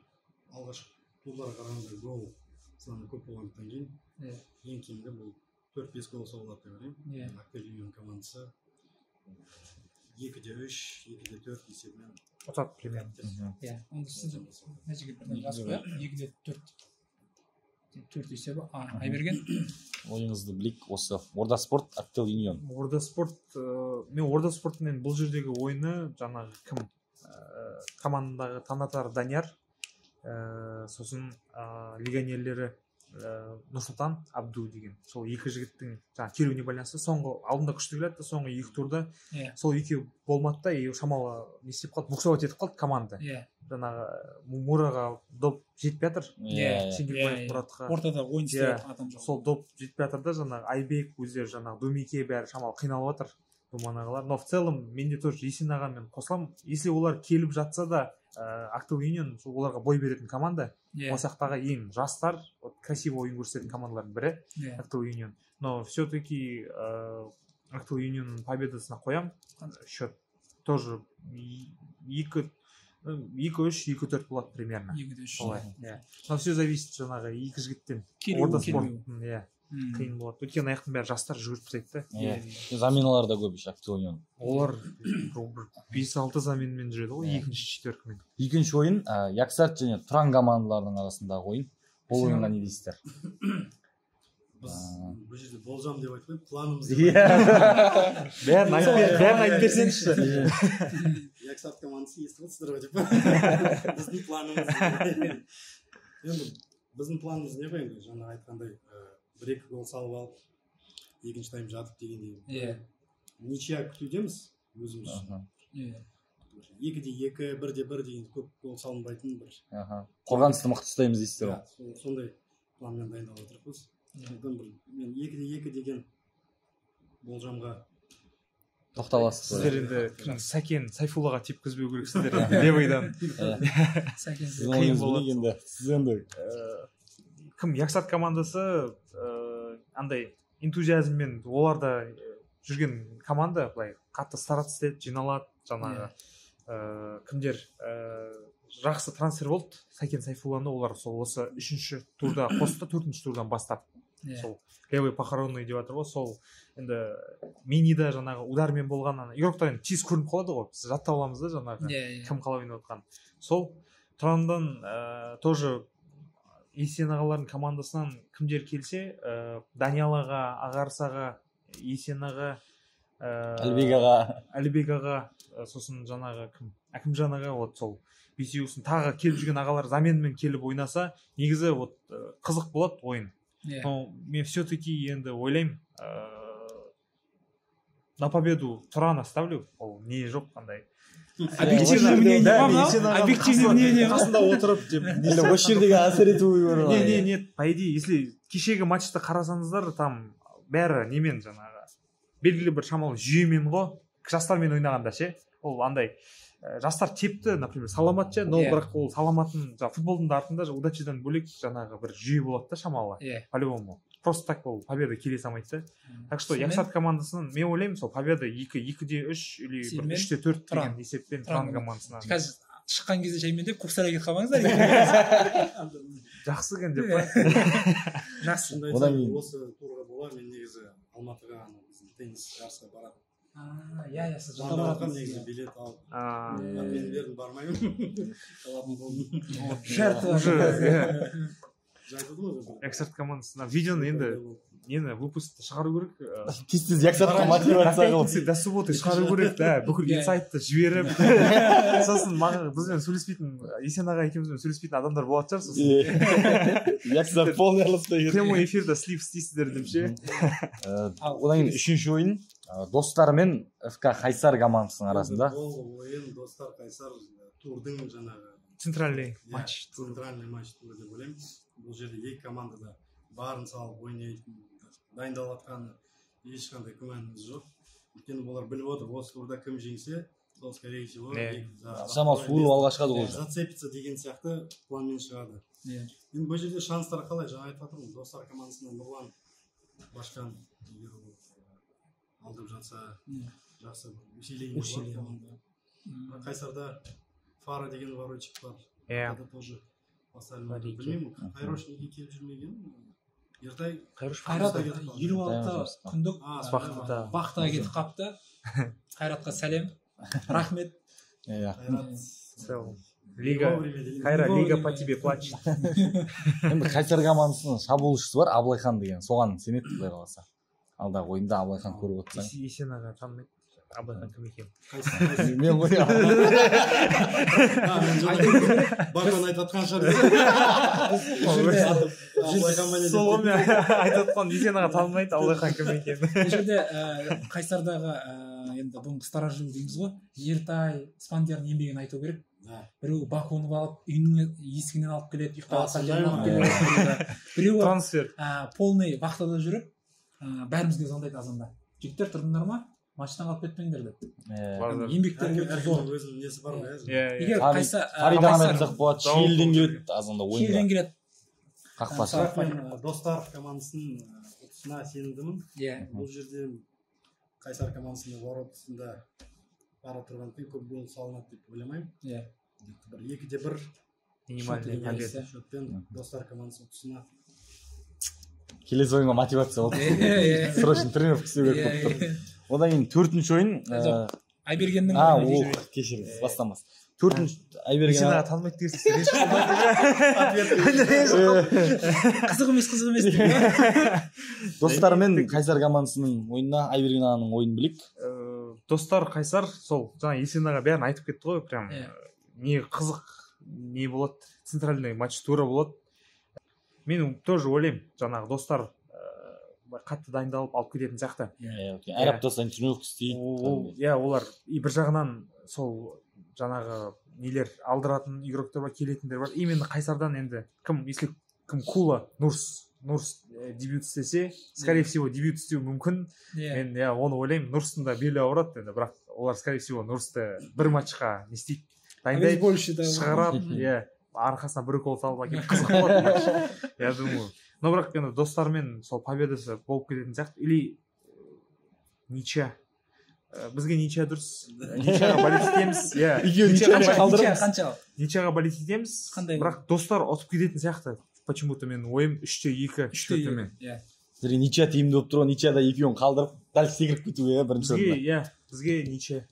алғашқы турдарға қарағанда гол саны көп болғандықтан кейін ең кемінде бұл 4-5 гол соғылады деп ойлаймын. Актыл Юнион командасы 2-3, 2-4 есебімен ұтады примерно. Онда сіздер мына жерге бірден жазып қояйық. 2-4 есебі Айберген. Ойыңызды білейік осы Орда спорт, Актыл Юнион. Орда спорт, мен Орда спортымен бұл жердегі ойыны жаңағы кім командадағы таңдатар Данияр, сосын легионерлері Нұрсұлтан Абду деген сол екі жігіттің келуіне байланысты соңғы алдында күшті келеді, соңғы екі турда сол екеуі болмады да, шамалы не істеп қалды, буксовать етіп қалды команда. Жаңағы Мураға доп жетпей жатыр. Шеңгелбаев Мұратқа ортада ойын істеп адам жоқ. Сол доп жетпей жатыр да, жаңағы Айбек өздері жаңағы Думеке бәрі шамалы қиналып жатыр. Думанағалар. Но в целом менде тоже Есен ағамен қосыламын. Если олар келіп жатса да, Актыл Юнион оларға бой беретін команда. Осақтағы ең жастар, красивый ойын көрсететін командалардың бірі Актыл Юнион. Но все-таки Актыл Юнионның победасына қоям. Счет тоже 2-3, 2-4 болады примерно. 2-3. Но все зависит жаңағы екі жігіттен. Орда спорттың қиын болады. Өткен аяқтың бәрі жастар жүгіріп тастайды. Заменалар да көп Актыл Юнион. Олар 5-6 заменмен жүреді ғой, екінші четверкамен. Екінші ойын Яксарт және Тұран командаларының арасындағы ойын. Бұл ойынға не дейсіздер? Біз бұл жерде болжам деп айтпай, планымыз бәрін айтып берсеңізші. Яксарт командасы естіп отырсыздар ғой деп. Біздің планымыз. Енді біздің планымыз не ғой, жаңа айтқандай 1-2 гол салып алып, екінші тайм жатып дегендей. Ничья күтудеміз өзіміз. 2-2, 1-1 деген көп гол салынбайтын бір. Қорғанысты мықты ұстаймыз дейсіздер ғой. Сондай планмен дайындалып отырмыз. Мен 2-2 деген болжамға тоқталасыз. Сіздер енді Сәкен Сайфуллаға тепкізбеу керексіздер левойдан. Қиын болады. Сіз енді кім Яксарт командасы андай энтузиазммен оларда жүрген команда, былай қатты стараться етеді, жиналады, жаңағы кімдер жақсы трансфер болды. Сәкен Сайфулланы олар сол осы 3-ші турда қосты, 4-ші турдан бастап. Сол левый похоронный деп жатыр ғой, сол енді минида жаңағы удармен болған игроктар енді тез көрініп қалады ғой, біз жаттап аламыз да жаңағы кім қалай ойнап жатқан. Сол Тұрандан тоже Есен ағалардың командасынан кімдер келсе, Даниял аға, Ағарсаға, Есен аға, Әлібек аға, сосын жаңағы Әкімжан аға, сол бесеуісін тағы келіп жүрген ағалар заменмен келіп ойнаса, негізі қызық болады ойын. Но мен все-таки енді ойлаймын, на победу Тұран оставлю, ол не жоқ қандай. Объективный мнение қасында отырып деп осы жердегі әсер етуі бар. Не, по идее, если кешегі матчты қарасаңыздар, там бәрі немен жаңағы белгілі бір шамалы жүйемен ғой, жастармен ойнағанда ше, ол андай жастар тепті, например, саламат ше, но бірақ ол саламатын футболдың артында удачадан бөлек жаңағы бір жүйе болады да шамалы, по-любому. Просто так ол победа келе салмайды. Так что Яксарт командасының мен ойлаймын, сол победа 2-3 или 3-4 деген есеппен Тұран командасына. Қазір шыққан кезде жаймен деп көксарайға кетіп қалмаңыздар. Жақсы екен деп па. Жақсы. Осы турға бола, мен негізі Алматыға біздің теннис жарысқа барамын. Сіз барған негізі билет алып. Мен бердім, бармаймын. Яксарт командасына видеоны енді выпускты шығару керек. Тез Яксартқа мотивация қылып. До субботы шығару керек, да, бүкіл инсайтты жіберіп. Сосын бізбен сөйлеспейтін, Есен аға екеумізбен сөйлеспейтін адамдар болады шығар сосын. Яксарт полный араласпай кетті. Прямой эфирда слив істейсіздер деп ше. Одан кейін 3-ші ойын Достар мен ФК Қайсар командасының арасында. Бұл ойын Достар Қайсар турдың жаңағы центральный матч. Центральный матч туры деп ойлаймын. Бұл жерде екі команда да барын салып ойнайтын, дайындалып жатқан ешқандай күмәніміз жоқ. Өйткені олар біліп отыр, осы турда кім жеңсе, сол скорее всего шамалы суырып алға шығады ғой. Зацепиться деген сияқты планмен шығады. Енді бұл жерде шанстар қалай? Жаңа айтып жатырмын, Достар командасынан Нұрлан Башкан егер алдып жатса жақсы усиление бар команда. Қайсарда Фара деген воротчик бар. Это тоже поставлено. Білмеймін, Қайрош неге келіп жүрмеген? Ертай Қайрат 56 күндік бақытқа кетіп қапты. Қайратқа сәлем, рахмет. Қайрат лига по тебе плачет. Енді Қайсар командасының шабуылшысы бар, Аблайхан деген. Соған сенеді құдай қаласа. Алдағы ойында Аблайхан көріп отырсаң. Есен аға танымайды. Аблайхан кім екен? Мен ғой. Бакон айтып жатқан шығар. Сол мен айтып жатқан Есен аға танымайды, Аблайхан кім екен? Бұл жерде Қайсардағы енді бұның старожил дейміз ғой, Ертай, Спандердің еңбегін айту керек. Біреу Бакуны алып, үйінің есігінен алып келеді, ұйықтап қалып келеді. Біреуі трансфер полный вахтада жүріп, бәрімізге звондайды азанда. Жігіттер тұрдыңдар ма? Матчтан қалып кетпеңдер деп. Еңбектері өте зор. Өзінің несі бар ғой. Егер Фариданы айтсақ болады, Шиелден келеді азанда ойынға. Шиелден келеді. Қақпашы. Достар командасының ұтысына сенімдімін. Бұл жерде Қайсар командасының воротасында бара тұрған көп гол салынады деп ойламаймын. Бір 2-1 минимальный победа. Шотпен Достар командасының ұтысына Келесі ойынға мотивация болды. Срочно тренировка істеу керек болып тұр. Одан кейін төртінші ойын Айбергеннің ойыны. Кешіріңіз, бастамас. Төртінші Айберген. Есен аға танымайды дегенсіз. Қызық емес. Достар мен Қайсар командасының ойынына Айберген ағаның ойынын білейік. Достар Қайсар, сол жаңа Есен аға бәрін айтып кетті ғой, прям не қызық, не болады, центральный матч тура болады. Мен тоже ойлаймын, жаңағы достар қатты дайындалып алып кететін сияқты. Әр апта сайын тренировка істейді. Олар бір жағынан сол жаңағы нелер алдыратын игроктар бар, келетіндер бар. Именно Қайсардан енді если кім Кула, Нурс дебют істесе, скорее всего дебют істеу мүмкін. Мен оны ойлаймын, Нурстың да белі ауырады енді, бірақ олар скорее всего Нурсты бір матчқа не істейді, дайындайды, шығарады, арқасына бір гол салып әкеліп қызық болады матч. Я думаю. Но бірақ енді достармен сол победасы болып кететін сияқты. Или ничья. Бізге ничья дұрыс. Ничьяға болеть етеміз. Ничьяға болеть етеміз. Бірақ достар ұтып кететін сияқты. Почему-то мен ойым 3-2 шөтімен. Ничья тиімді болып тұрған, ничьяда 2-2 қалдырып, дәл секіріп кетуге бірінші орында. Бізге ничья.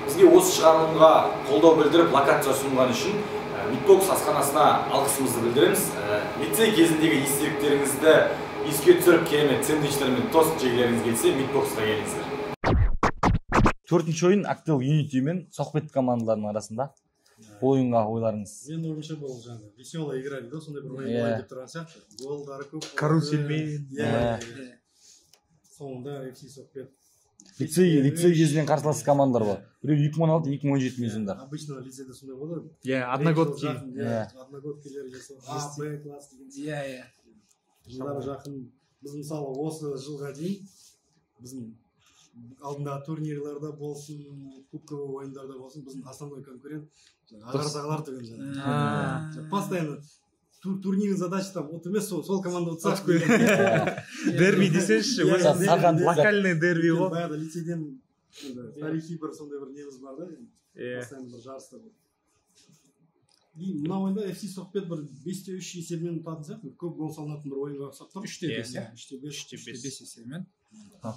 Бізге осы шығарылымға қолдау білдіріп, локация ұсынған үшін Мидбокс асханасына алғысымызды білдіреміз. Лицей кезіндегі естеліктеріңізді еске түсіріп, керемет сэндвичтер мен тост жегілеріңіз келсе, Мидбоксқа келіңіздер. Төртінші ойын Актел Юнити мен Соқпет командаларының арасында. Ойынға ойларыңыз. Мен ойымша бұл жаңағы веселая игра дейді, сондай бір ойын деп тұрған сияқты. Голдары көп. Каруселмен. Соңында FC Соқпет. Лицей кезінен қарсылас командалар бар. Біреу 2016-2017 мезондар. Обычно лицейде сондай болады. Одногодки. Одногодкилер А, Б класс деген. Жылдары жақын. Біз мысалы осы жылға дейін біздің алдындағы турнирларда болсын, кубковый ойындарда болсын, біздің основной конкурент Ағартағалар түген. Постоянно турнирный задача там вот емес, сол команда ұтсақ. Дерби десеңші, локальный дерби ғой. Баяғыда лицейден тарихи бір сондай бір неміз бар да, постоянно бір жарыстар бар. И мына ойында FC Соқпет бір 5-3 есебімен ұтатын сияқты, көп гол салынатын бір ойынға ұқсап тұр. 3-5 есебімен.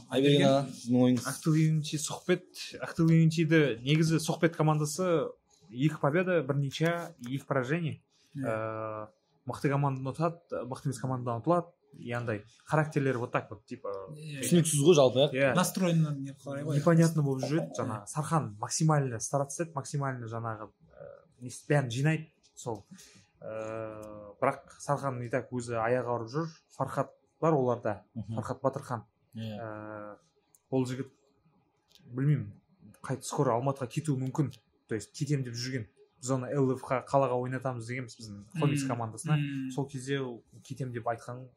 Айберген аға, сіздің ойыңыз? Актел Юнити Соқпет. Актел Юнитиді негізі Соқпет командасы 2 победа, 1 ничья, 2 поражение. Мықты команданы ұтады, мықты емес командадан ұтылады. Яғындай характерлері вот так вот, типа түсініксіз ғой жалпы. Настроеннан непонятно болып жүреді. Жаңағы Сархан максимально стараться етеді, максимально жаңағы бәрін жинайды сол. Бірақ Сархан не так өзі аяғы ауырып жүр. Фархат бар оларда. Фархат Батырхан. ол жігіт білмеймін қайта скоро алматыға кетуі мүмкін, то есть кетемін деп жүрген. Біз оны ЛФ-қа қалаға ойнатамыз дегенбіз біздің Хомикс командасына. Сол кезде кетемін деп айтқан,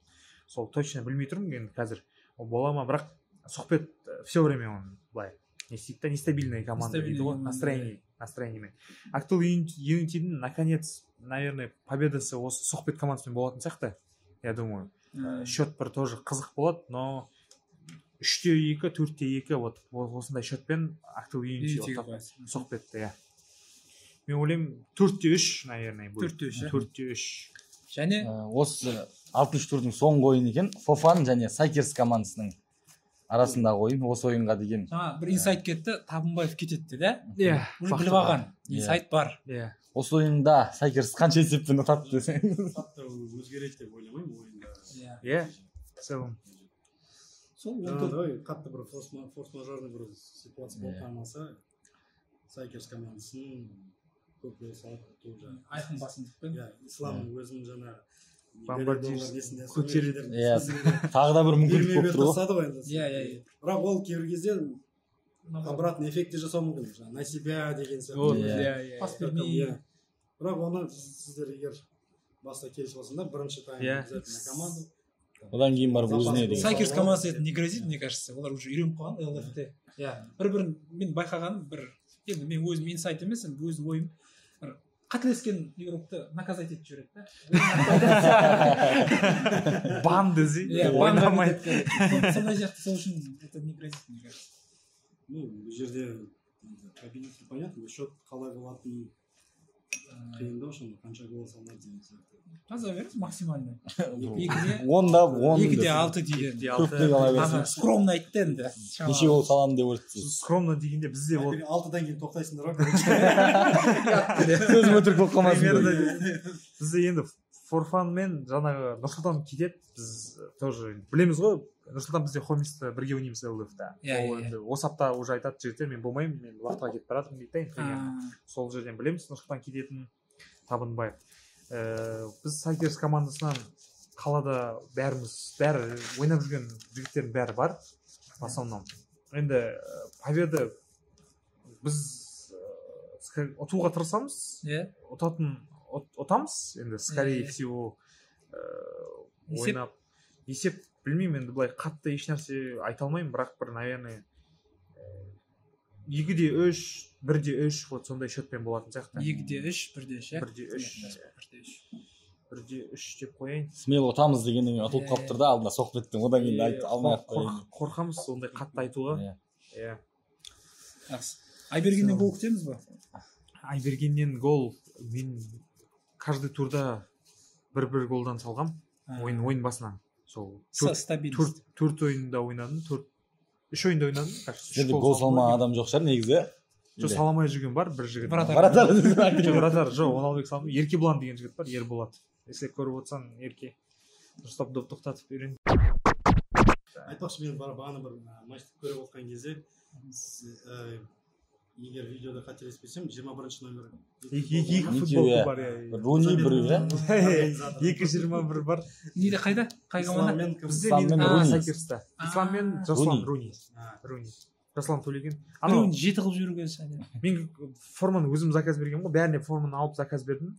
сол точно білмей тұрмын енді қазір. Ол бола ма, бірақ Сухпет все время он былай не істейді да, нестабильная команда дейді ғой, настроениемен. Актыл Юнитидің наконец, наверное, победасы осы Сухпет командасымен болатын сияқты, я думаю. Счет бір тоже қызық болады, но 3-2, 4-2 вот осындай счетпен Актыл Юнити Сухпетті, иә. Мен ойлаймын 4-3, наверное, будет. 4-3. Және осы 60 турдың соңғы ойын екен, Фофан және Сайкерс командасының арасындағы ойын, осы ойынға деген. Жаңа бір инсайт кетті, Табынбаев кететті да? Иә. Уже біліп алған. Инсайт бар. Иә. Осы ойында Сайкерс қанша есеппен ұтады десең? Өзгереді деп ойламаймын ойында. Иә. В целом. Сол қатты бір форс-мажорный бір ситуация болып қалмаса, Сайкерс командасын көп гол салып уже айқын басымдықпен. Иә, Исламның өзінің жаңа бомбардир көтереді. Иә, тағы да бір мүмкіндік болып тұр ғой. Иә. Бірақ ол кейбір кезде обратный эффекті жасау мүмкін. На себя деген сияқты. Пас бермей. Бірақ оны сіздер егер баста келісіп алсаңдар, бірінші тайм обязательно команда. Одан кейін барып өзіне деген. Сайкерс командасы это не грозит, мне кажется. Олар уже үйреніп қалған ЛФТ. Иә. Бір-бірін мен байқағаным бір, енді мен өзім инсайт емес, өзім ойым. Қателескен игрокты наказать етіп жібереді да. Бан десе. Иә, ойнамайды. Сондай сияқты, сол үшін это не грозит, мне кажется. Ну, бұл жерде победитель понятно, счет қалай болатынын қиындау, шын қанша гол салынады деген сияқты. Жаза беріңіз максимально. 2-де 6 деген. көптен ала берсін. Скромно айтты енді. Неше гол саламын деп ойлайды. Скромно дегенде бізде ол 6-дан кейін тоқтайсыңдар ма? Сөзім өтірік болып қалмасын. Бізде енді Форфанмен жаңағы Нұрсұлтан кетеді, біз тоже білеміз ғой, Нұрсұлтан бізде Хомисті бірге ойнаймыз ЛФ-та. Ол енді осы апта уже айтады жігіттер, мен болмаймын, мен уақытқа кетіп баратырмын дейді. Сол жерден білеміз Нұрсұлтан кететінін. Табынбаев. Біз Сайкерс командасынан қалада бәрі ойнап жүрген жігіттердің бәрі бар, в основном. Енді победа біз ұтуға тырысамыз, ұтамыз, енді скорее всего ойнап. Есеп білмеймін, енді былай қатты еш нәрсе айта алмаймын, бірақ бір, наверное, 2-3, 1-3, вот сондай счетпен болатын сияқты. 2-3, 1-3 деп қояйын. Смело ұтамыз дегеннен ұтылып қалып тұр да, алдында Сухпеттің, одан кейін айта алмай-ақ қояйын. Қорқамыз ондай қатты айтуға. Иә. Айбергеннен гол күтеміз ба? Айбергеннен гол мен каждый турда бір голдан салғам. Ойын басынан. Сол 4 ойында ойнадым, 3 ойында ойнадым. Енді гол салмаған адам жоқ шығар негізі. Жоқ, саламай жүрген бар бір жігіт. Вратар. Жоқ, Оналбек салмай. Еркебұлан деген жігіт бар, Ерболат. Если көріп отырсаң, Ерке. Дұрыстап доп тоқтатып үйрен. Айтпақшы, мен бағана бір матчты көріп отқан кезде, егер видеода қателеспесем, 21-ші номер. Екі футболка бар. Руни біреу, иә? 2-21 бар. Неде қайда? Қай команда? Бізде Сайкерста. Ислам мен Жаслан Руни. Жаслан Төлеген. Руни 7 қылып жүруге сәне. Мен форманы өзім заказ берген ғой. Бәріне форманы алып заказ бердім.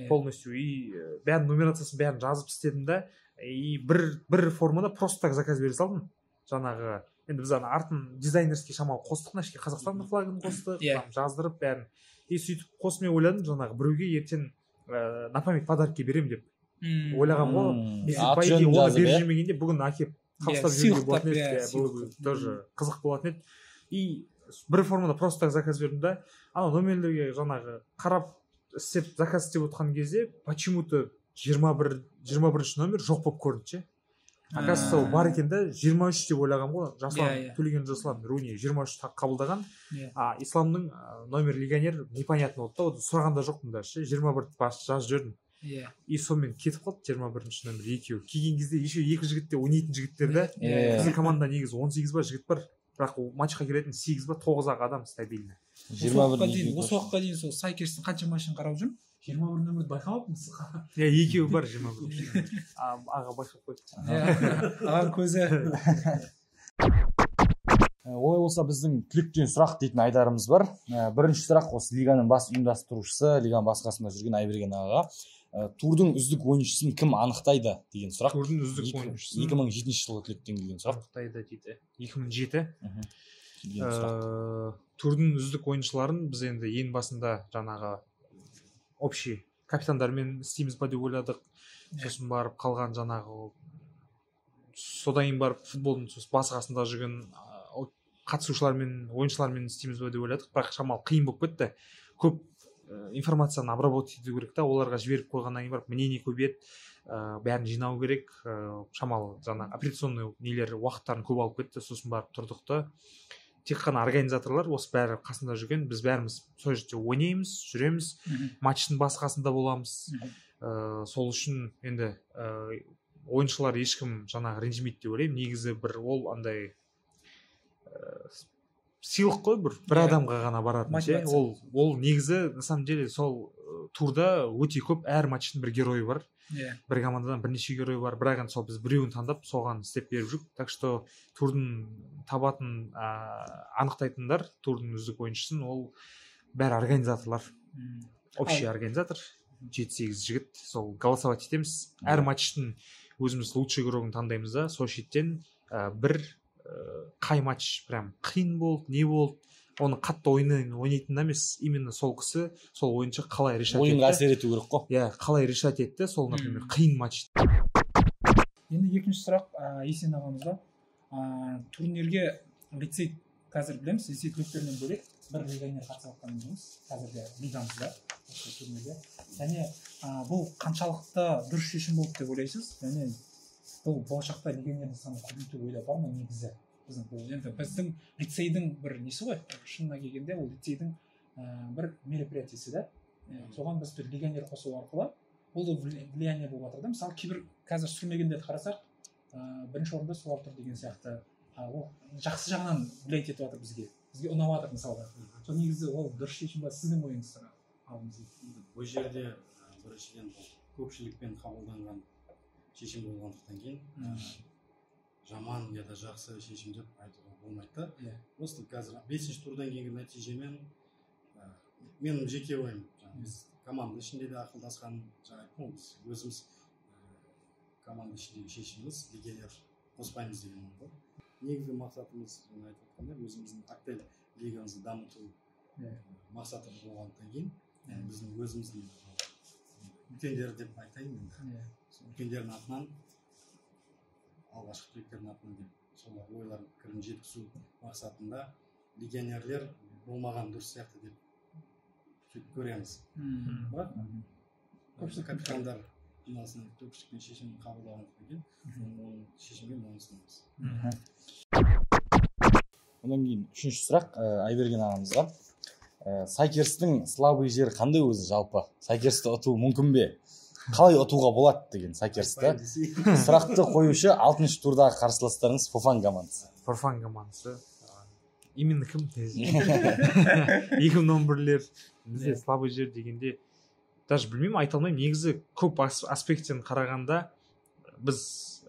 Полностью. И бәрін нумерациясын бәрін жазып істедім да. И бір формада просто так заказ бере салдым. Жаңағы енді біз артын дизайнерский шамалы қостық, нашке Қазақстанның флагын қостық, жаздырып бәрін. И сөйтіп қосымен ойладым, жаңағы біреуге ертең на память подарки берем деп ойлаған ғой. По идее оны беріп жүрмегенде бүгін әкеп табыстап жүруге болатын еді. Бұл тоже қызық болатын еді. И бір формада просто так заказ бердім да, анау номерлерге жаңағы қарап істеп заказ істеп отқан кезде почему-то 21-ші номер жоқ болып көрінді ше. Оказывается, ол бар екен да, 23 деп ойлаған ғой. Жаслан Төлеген Жаслан Руни 23 қабылдаған. Исламның номер легионер непонятно болды да, сұрағанда жоқпын да ше, 21 жазып жібердім. И сонымен кетіп қалды 21-ші номер екеуі. Келген кезде еще екі жігітте ойнайтын жігіттер да. Біздің командада негізі 18 ба жігіт бар. Бірақ матчқа келетін 8 ба 9-ақ адам стабильно. Осы уақытқа дейін сол Сайкерстің қанша матчын қарап жүрмін? 21 нөмірді байқамаппын. Екеуі бар 21. Аға байқап қойды. Ағаның көзі Олай болса біздің түлектен сұрақ дейтін айдарымыз бар. Бірінші сұрақ осы лиганың бас ұйымдастырушысы, лиганың басқасында жүрген Айберген ағаға. Турдың үздік ойыншысын кім анықтайды деген сұрақ. Турдың үздік ойыншысын 2007 жылғы түлектен келген сұрақ. Анықтайды дейді. 2007. Турдың үздік ойыншыларын біз енді ең басында жаңағы общий капитандармен істейміз ба деп ойладық. Сосын барып қалған жаңағы содан кейін барып футболдың басқасында жүрген қатысушылармен, ойыншылармен істейміз ба деп ойладық. Бірақ шамалы қиын болып кетті. Көп информацияны обработать ету керек та, оларға жіберіп қойғаннан кейін барып мнение көбейеді, бәрін жинау керек. Шамалы жаңағы операционный нелер уақыттарын көп алып кетті. Сосын барып тұрдық та, тек қана организаторлар осы бәрі қасында жүрген, біз бәріміз сол жерде ойнаймыз, жүреміз, матчтың басқасында боламыз. Сол үшін енді ойыншылар ешкім жаңағы ренжімейді деп ойлаймын. Негізі бір ол андай сыйлық қой, бір адамға ғана баратын ше. Ол негізі на самом деле сол турда өте көп әр матчтың бір геройы бар. Бір командадан бірнеше герой бар, бірақ енді сол біз біреуін таңдап соған істеп беріп жүрік. Так что турдың табатын анықтайтындар, турдың үздік ойыншысын ол бәрі организаторлар. Общий организатор 7-8 жігіт, сол голосовать етеміз. Әр матчтың өзіміз лучший игрогын таңдаймыз да, сол шеттен бір қай матч прям қиын болды, не болды, оны қатты ойнайтын емес, именно сол кісі, сол ойыншы қалай решать етті. Ойынға әсер ету керек қой. Қалай решать етті, сол, например, қиын матч. Енді екінші сұрақ Есен ағамызда. Турнирге лицей, қазір білеміз, лицей түлектерінен бөлек бір легионер қатысып жатқанын білеміз, қазіргі лигамызда, осы турнирге. Және бұл қаншалықты дұрыс шешім болды деп ойлайсыз? Және бұл болашақта легионердің санын көбейту ойда бар ма негізі? Біздің лицейдің бір несі ғой, шынына келгенде ол лицейдің бір мероприятиесі да. Соған біз бір легионер қосу арқылы ол да влияние болып жатыр да. Мысалы кейбір қазір сүрмегендерді қарасақ, бірінші орында солар тұр деген сияқты. Ол жақсы жағынан влиять етіп жатыр бізге ұнап жатыр мысалға. Сол негізі ол дұрыс шешім ба, сіздің ойыңыз? Бұл жерде біріншіден көпшілікпен қабылданған шешім болғандықтан кейін жаман я да жақсы шешім деп айтуға болмайды да. Просто қазір 5-ші турдан кейінгі нәтижемен менің жеке ойым, біз команда ішінде де ақылдасқан, біз өзіміз команда ішіндегі шешіміміз легионер қоспаймыз деген ғой. Негізгі мақсатымыз айтып жатқанда өзіміздің актив лигамызды дамыту мақсаты болғандықтан кейін біздің өзіміздің үлкендер деп айтайын енді. Үлкендердің атынан, алғашқы түлектердің атынан деп солар ойлар пікірін жеткізу мақсатында легионерлер болмаған дұрыс сияқты деп көреміз. Бірақ көпшілік капитандар жиналысының көпшілікпен шешім қабылдағандықтан кейін оның шешімге мойынсұнамыз. Одан кейін үшінші сұрақ Айберген ағамызға. Сайкерстің слабый жері қандай өзі жалпы? Сайкерсті ұту мүмкін бе? Қалай ұтуға болады деген Сайкерсті? Сұрақты қоюшы 6-шы турдағы қарсыластарыңыз Фофан командасы. Фофан командасы. Именно кім? 2011-лер. Бізде слабый жер дегенде даже білмеймін, айта алмаймын. Негізі көп аспекттен қарағанда біз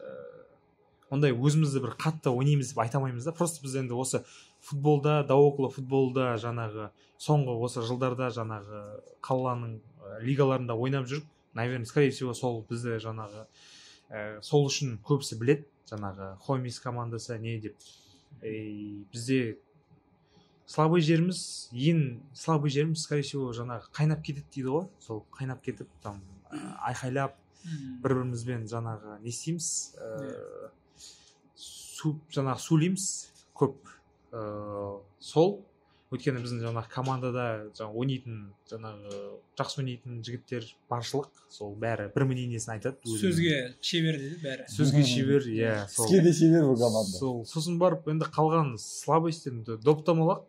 ондай өзімізді бір қатты ойнаймыз деп айта алмаймыз да. Просто біз енді осы футболда, около футболда жаңағы соңғы осы жылдарда жаңағы қаланың лигаларында ойнап жүріп, наверное, скорее всего, сол бізді жаңағы сол үшін көбісі білет, жаңағы Хомис командасы не деп. Бізде слабый жеріміз, слабый жеріміз, скорее всего, жаңағы қайнап кетеді дейді ғой. Сол қайнап кетіп, там айқайлап, бір-бірімізбен жаңағы не істейміз, жаңағы сөйлейміз көп. Сол өйткені біздің жаңағы командада жаңағы ойнайтын, жаңағы жақсы ойнайтын жігіттер баршылық, сол бәрі бір мнениесін айтады. Сөзге шебер дейді бәрі. Сөзге шебер, иә. Іске де шебер бұл команда. Сосын барып енді қалған слабостьтен доптамалақ.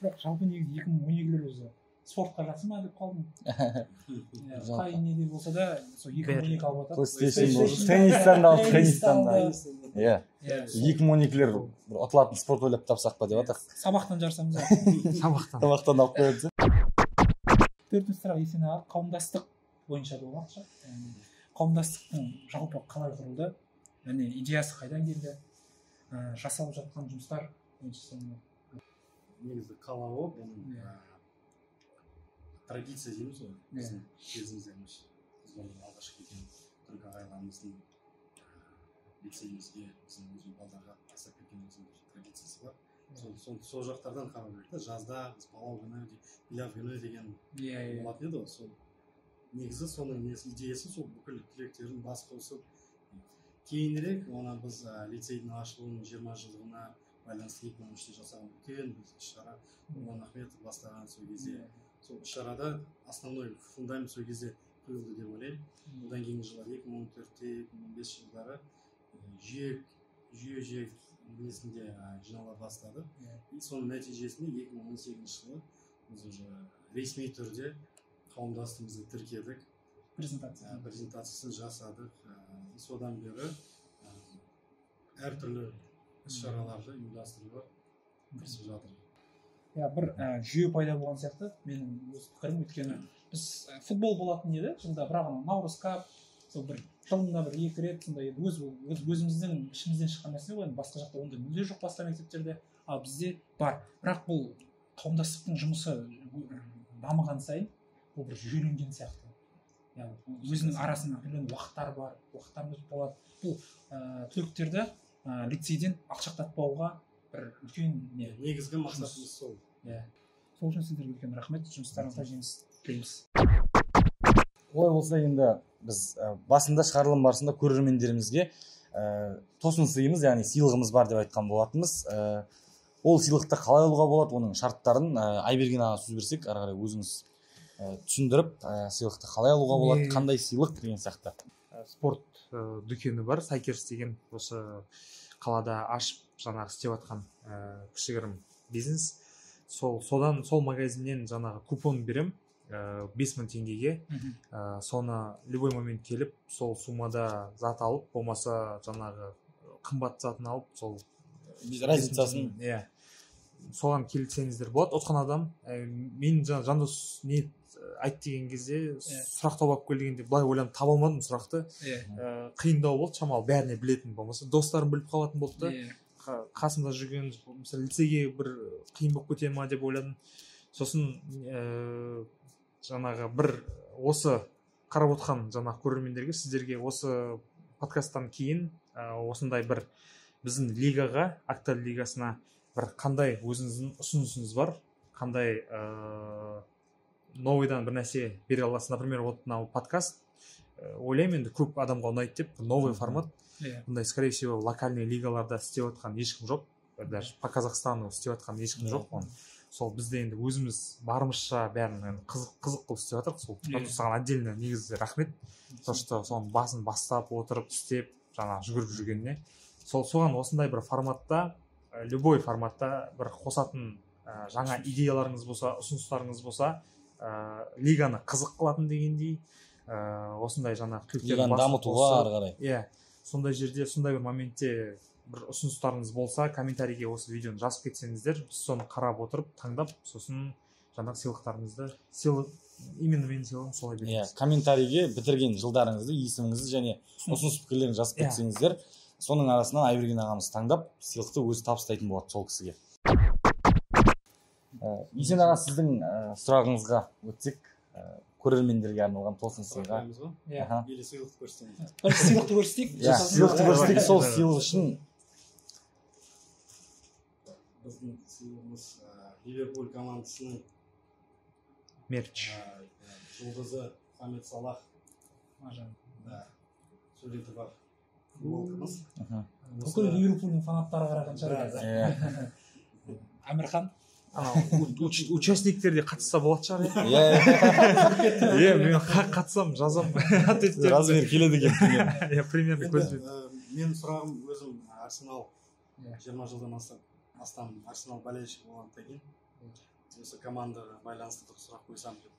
Бірақ жалпы негізі 2012-лер өзі спортқа жақсы ма деп қалдым. Қай неде болса да сол 2012 алып жатады. Теннистан да. Иә. 2012-лер ұтылатын спорт ойлап тапсақ па деп жатыр. Сабақтан жарсамыз. Сабақтан алып қоямыз. Төртінші сұрақ Есен аға, қауымдастық бойынша болмақшы. Қауымдастықтың жалпы қалай құрылды? Яғни идеясы қайдан келді? жасалып жатқан жұмыстар негізі қала болып оның традиция дейміз ғой біздің кезімізде біз алғашқы келген түркі ағайларымыздың лицейімізге біздің өзіміз балдарға бастап кеткен традициясы бар. Сол жақтардан қарау керек та, жазда біз палау күні пиляв күні деген болатын еді ғой. Сол негізі соның идеясы сол бүкіл түлектердің бас қосып кейінірек оны біз лицейдің ашылуының 20 жылдығына байланысты 2003-те жасаған үлкен іс-шара Нұрлан Ахметов бастаған сол кезде. Сол іс-шарада основной фундамент сол кезде құйылды деп ойлаймын. Одан кейінгі жылдар 2014-те 2015 жылдары жүйе несінде жинала бастады. И соның нәтижесінде 2018 жылы біз уже ресми түрде қауымдастығымызды тіркедік, презентациясын жасадық. Содан бері әртүрлі іс-шараларды ұйымдастыруға кірісіп жатырмыз. Бір жүйе пайда болған сияқты менің өз пікірім, өйткені біз футбол болатын еді жылда, бірақ наурыз кап сол бір жылында бір 2 рет сондай өзіміздің ішімізден шыққан нәрсе ғой, басқа жақта ондай мүлде жоқ басқа мектептерде, ал бізде бар. Бірақ бұл қауымдастықтың жұмысы дамыған сайын бұл бір жүйеленген сияқты. Өзінің арасында үлкен уақыттар бар, уақыттарымыз болады. Бұл түлектерді лицейден ақшақтатпауға бір үлкен негізгі мақсатымыз сол. Сол үшін сіздерге үлкен рахмет, жұмыстарыңызға жеміс тілейміз. Олай болса енді біз басында шығарылым барысында көрермендерімізге тосын сыйымыз, яғни сыйлығымыз бар деп айтқан болатынбыз. Ол сыйлықты қалай алуға болады, оның шарттарын Айберген аға сөз берсек, ары қарай өзіңіз түсіндіріп, сыйлықты қалай алуға болады, қандай сыйлық деген сияқты. Спорт дүкені бар, Сайкерс деген, осы қалада ашып жаңағы істеп жатқан кішігірім бизнес. Сол магазиннен жаңағы купон берем 5000 теңгеге. Соны любой момент келіп, сол суммада зат алып, болмаса жаңағы қымбат затын алып, сол разницасын соған келсеңіздер болады. Отқан адам мен жандос не айт деген кезде сұрақтау болып келгенде былай ойланып таба алмадым сұрақты. Қиындау болды, шамалы бәріне білетін болмаса достарым біліп қалатын болды да. Қасымда жүрген мысалы лицейге бір қиын болып кете ма деп ойладым. Сосын жаңағы бір осы қарап отқан жаңағы көрермендерге, сіздерге осы подкасттан кейін осындай бір біздің лигаға, Актал лигасына бір қандай өзіңіздің ұсынысыңыз бар, қандай новыйдан бір нәрсе бере аласыз. Например, вот мынау подкаст ойлаймын енді көп адамға ұнайды деп, новый формат. Бұндай, скорее всего, локальный лигаларда істеп отқан ешкім жоқ, даже по Казахстану істеп отқан ешкім жоқ. Сол бізде енді өзіміз барымызша бәрін қызық қылып істеп жатырмық. Сол саған отдельно негізі рахмет. То, что соның басын бастап отырып істеп, жаңа жүгіріп жүргеніне. Соған осындай бір форматта, любой форматта бір қосатын жаңа идеяларыңыз болса, ұсыныстарыңыз болса, лиганы қызық қылатын дегендей, осындай жаңа лиганы дамытуға ары қарай. Сондай жерде, сондай бір моментте бір ұсыныстарыңыз болса, комментарийге осы видеоны жазып кетсеңіздер, біз соны қарап отырып, таңдап, сосын жаңағы сыйлықтарыңызды, именно менің сыйлығым солай береміз. Комментарийге бітірген жылдарыңызды, есіміңізді және ұсыныс пікірлерін жазып кетсеңіздер, соның арасынан Айберген ағамыз таңдап, сыйлықты өзі табыстайтын болады сол кісіге. Есен аға, сіздің сұрағыңызға өтсек, көрермендерге арналған тосын сыйға. Или сыйлықты көрсетеміз. Бір сыйлықты көрсетейік. Сыйлықты көрсетейік, сол сыйлық үшін. Біздің сыйлығымыз Ливерпуль командасының мерч жұлдызы Мұхаммед Салах. Суреті бар. Футболкамыз. Бүкіл Ливерпульдің фанаттары қараған шығар. Әмірхан. Участниктерде қатысса болады шығар. Мен қатысам, жазам. Размер келеді екен. Примерно көзбен. Менің сұрағым өзім Арсенал 20 жылдан астам Арсенал болельші болғаннан кейін осы командаға байланысты сұрақ қойсам деп.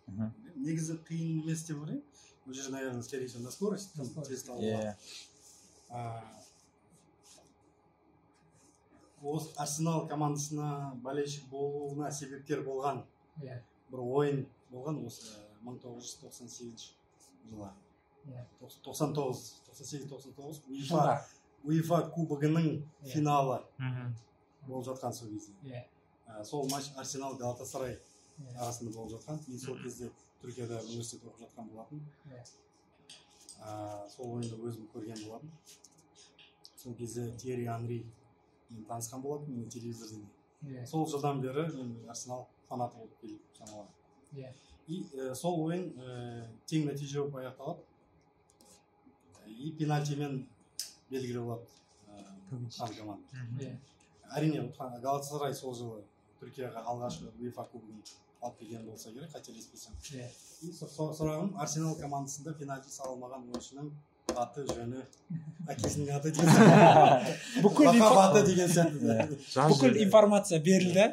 Негізі қиын емес деп ойлаймын. Бұл жерде, наверное, скорее всего, на скорость. Осы Арсенал командасына болельшік болуына себептер болған бір ойын болған осы 1998 жылы. 98-99 уефа кубогының финалы болып жатқан сол кезде. Сол матч Арсенал Галатасарай арасында болып жатқан. Мен сол кезде Түркияда университет оқып жатқан болатын. Сол ойынды өзім көрген болатын. Сол кезде Тьерри Анри танысқан болатын мен телевизордан. Сол жылдан бері мен Арсенал фанаты болып келіп саналамын. И сол ойын тең нәтиже болып аяқталады. И пенальтимен белгілі болады ұтқан команда. Әрине Галатасарай сол жылы Түркияға алғашқы уефа кубогын алып келген болса керек, қателеспесем. И сұрағым, Арсенал командасында пенальти салмаған ойыншының аты жөні, әкесінің аты деген сияқты. Бүкіл информация берілді.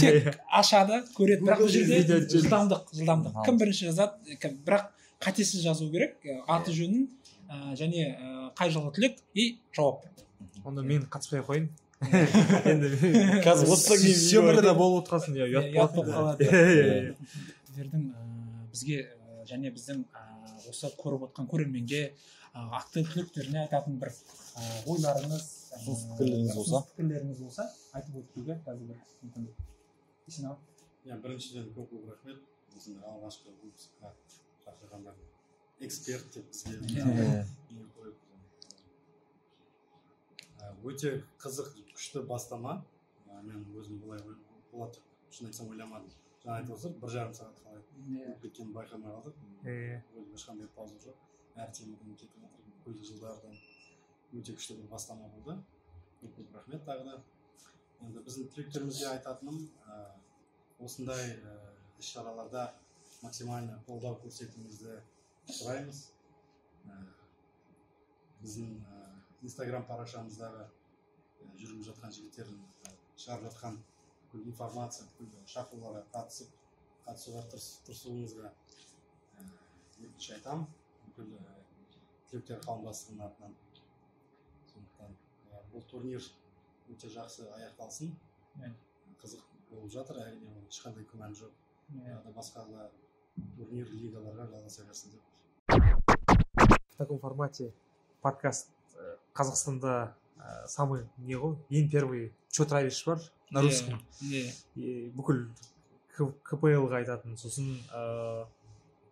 Тек ашады, көреді. Бірақ бұл жерде жылдамдық. Кім бірінші жазады, бірақ қатесіз жазу керек. Аты жөнін және қай жылғы түлек и жауап. Онда мен қатыспай қойын. Енді қазір осы сөмірді болып отырғасын, ұят болып қалады. Бізге және біздің осы көріп отқан көрерменге актер түлектеріне айтатын бір ойларыңыз, пікірлеріңіз болса айтып өтуге қазір бір мүмкіндік. Исина. Біріншіден көп рахмет. Осындай алғашқы выпускқа шақырғандар эксперт деп бізге өте қызық, күшті бастама. Мен өзім бұлай болады деп шын айтсам ойламадым. Жаңа айтып отырсыз, 1,5 сағат қалай кеткенін байқамай қалдық. Ешқандай пауза жоқ. Әр темадан кетіп жатыр. Бүкіл жылдардан өте күшті бір бастама болды. Көп рахмет тағы да. Енді біздің түлектерімізге айтатыным, осындай іс-шараларда максимально қолдау көрсетуіңізді сұраймыз. Біздің Instagram парақшамыздағы жүргізіп жатқан жігіттердің шығарып жатқан бүкіл информация, бүкіл шақыруларға қатысуға тырысуыңызға өтініш айтамын. Бүкіл түлектер қауымдастығының атынан. Сондықтан бұл турнир өте жақсы аяқталсын. Қызық болып жатыр, әрине ешқандай күмән жоқ. Басқа да турнир лигаларға жалғаса берсін деп. В таком формате подкаст Қазақстанда самый ең первый чет равиш бар на русском. Бүкіл КПЛ-ға айтатын. Сосын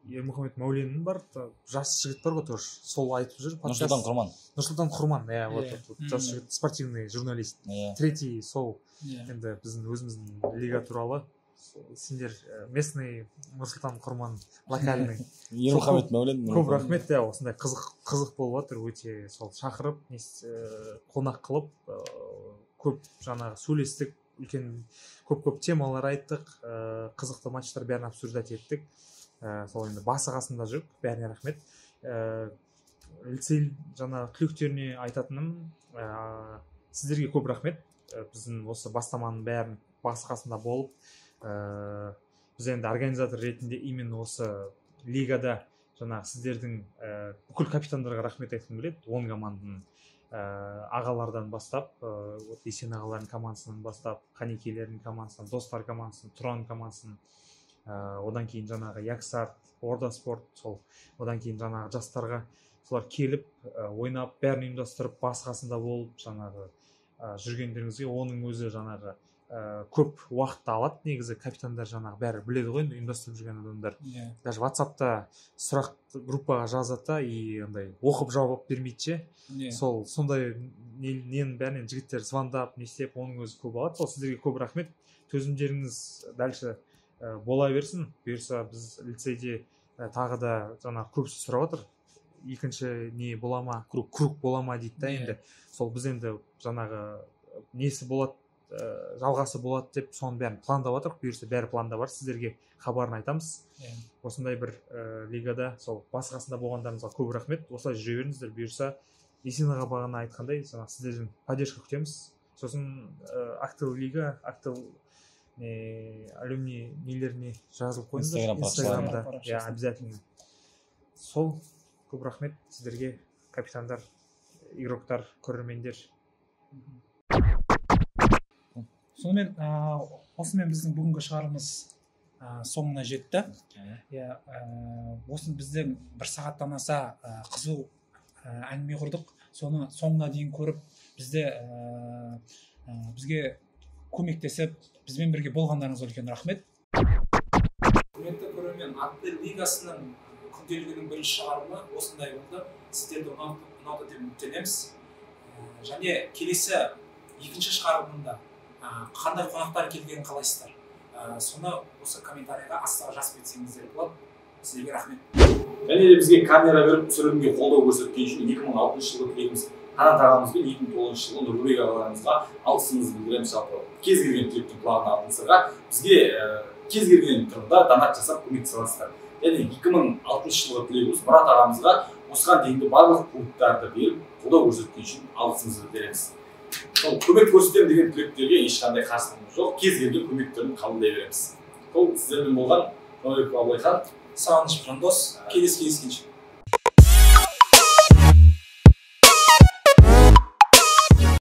Ермұхамед Мәуленнің бар, жас жігіт бар ғой тоже. Сол айтып жүр. Нұрсұлтан Құрман. Жас жігіт, спортивный журналист. Третий сол. Енді біздің өзіміздің лига туралы. Сендер местный Нұрсұлтан Құрман, локальный. Ермұхамед Мәулен. Көп рахмет, осындай қызық болып жатыр, өте сол шақырып, қонақ қылып, көп жаңағы сөйлестік, үлкен көп темалар айттық, қызықты матчтар бәрін обсуждать еттік. Сол енді басы қасында жүр, бәріне рахмет. Лицей жаңағы түлектеріне айтатыным, сіздерге көп рахмет. Біздің осы бастаманың бәрін басы қасында болып, біз енді организатор ретінде именно осы лигада жаңағы сіздердің бүкіл капитандарға рахмет айтқым келеді. 10 команданың ағалардан бастап, Есен ағалардың командасынан бастап, Қанекелердің командасынан, Достар командасынан, Тұран командасынан, одан кейін жаңағы Яксарт, Орда спорт, сол одан кейін жаңағы жастарға солар келіп ойнап, бәрін ұйымдастырып, басы қасында болып, жаңағы жүргендеріңізге оның өзі жаңағы көп уақытты алады. Негізі капитандар жаңағы бәрі біледі ғой, ұйымдастырып жүрген адамдар. Даже WhatsApp-та сұрақ группаға жазады и андай оқып жауап бермейді. Сол сондай ненің бәрінен жігіттер звондап, не істеп, оның өзі көп алады. Сол сіздерге көп рахмет. Төзімдеріңіз дальше бола берсін. Бұйырса біз лицейде тағы да жаңағы көбісі сұрап отыр. Екінші не бола ма, круг бола ма дейді да енді. Сол біз енді жаңағы несі болады, жалғасы болады деп соның бәрін пландап отырық. Бұйырса бәрі планда бар, сіздерге хабарын айтамыз. Осындай бір лигада сол басы қасында болғандарыңызға көп рахмет. Осылай жүре беріңіздер. Бұйырса Есен аға бағана айтқандай, сіздерден поддержка күтеміз. Сосын актыл лига, актыл алюмни нелеріне жазылып қойыңыздар Инстаграмда. Обязательно. Сол көп рахмет сіздерге, капитандар, игроктар, көрермендер. Сонымен осымен біздің бүгінгі шығарымыз соңына жетті. Осы біздің бір сағаттан аса қызу әңгіме құрдық. соны соңына дейін көріп бізге көмектесіп бізбен бірге болғандарыңызға үлкен рахмет. Құрметті көрермен, Аттель лигасының күнделігінің бірінші шығарылымы осындай болды. Сіздерді ұнады деп үміттенеміз. Және келесі екінші шығарылымында қандай қонақтар келгенін қалайсыздар? Соны осы комментарийға астына жазып кетсеңіздер болады. Сіздерге рахмет. Және де бізге камера беріп түсірілімге қолдау көрсеткен үшін 2006 жылғы тілегіміз Қанат ағамыз бен 2009 жылғы Нұрбек ағаларымызға алғысымызды білдіреміз. Жалпы кез келген тілектің құлағына алтынсырға бізге кез келген тұрғыда донат жасап көмек саласыздар. Және 2006 жылғы тілегіміз Мұрат ағамызға осыған дейінгі барлық пункттарды беріп қолдау көрсеткен үшін алғысымызды білдіреміз. Сол көмек көрсетемін деген тілектерге ешқандай қарсылығымыз жоқ. Кез келген көмектерін қабылдай береміз. Сол сіздермен болған Нұрбек Абылайхан, Сағыныш Жандос, келесі кездескенше.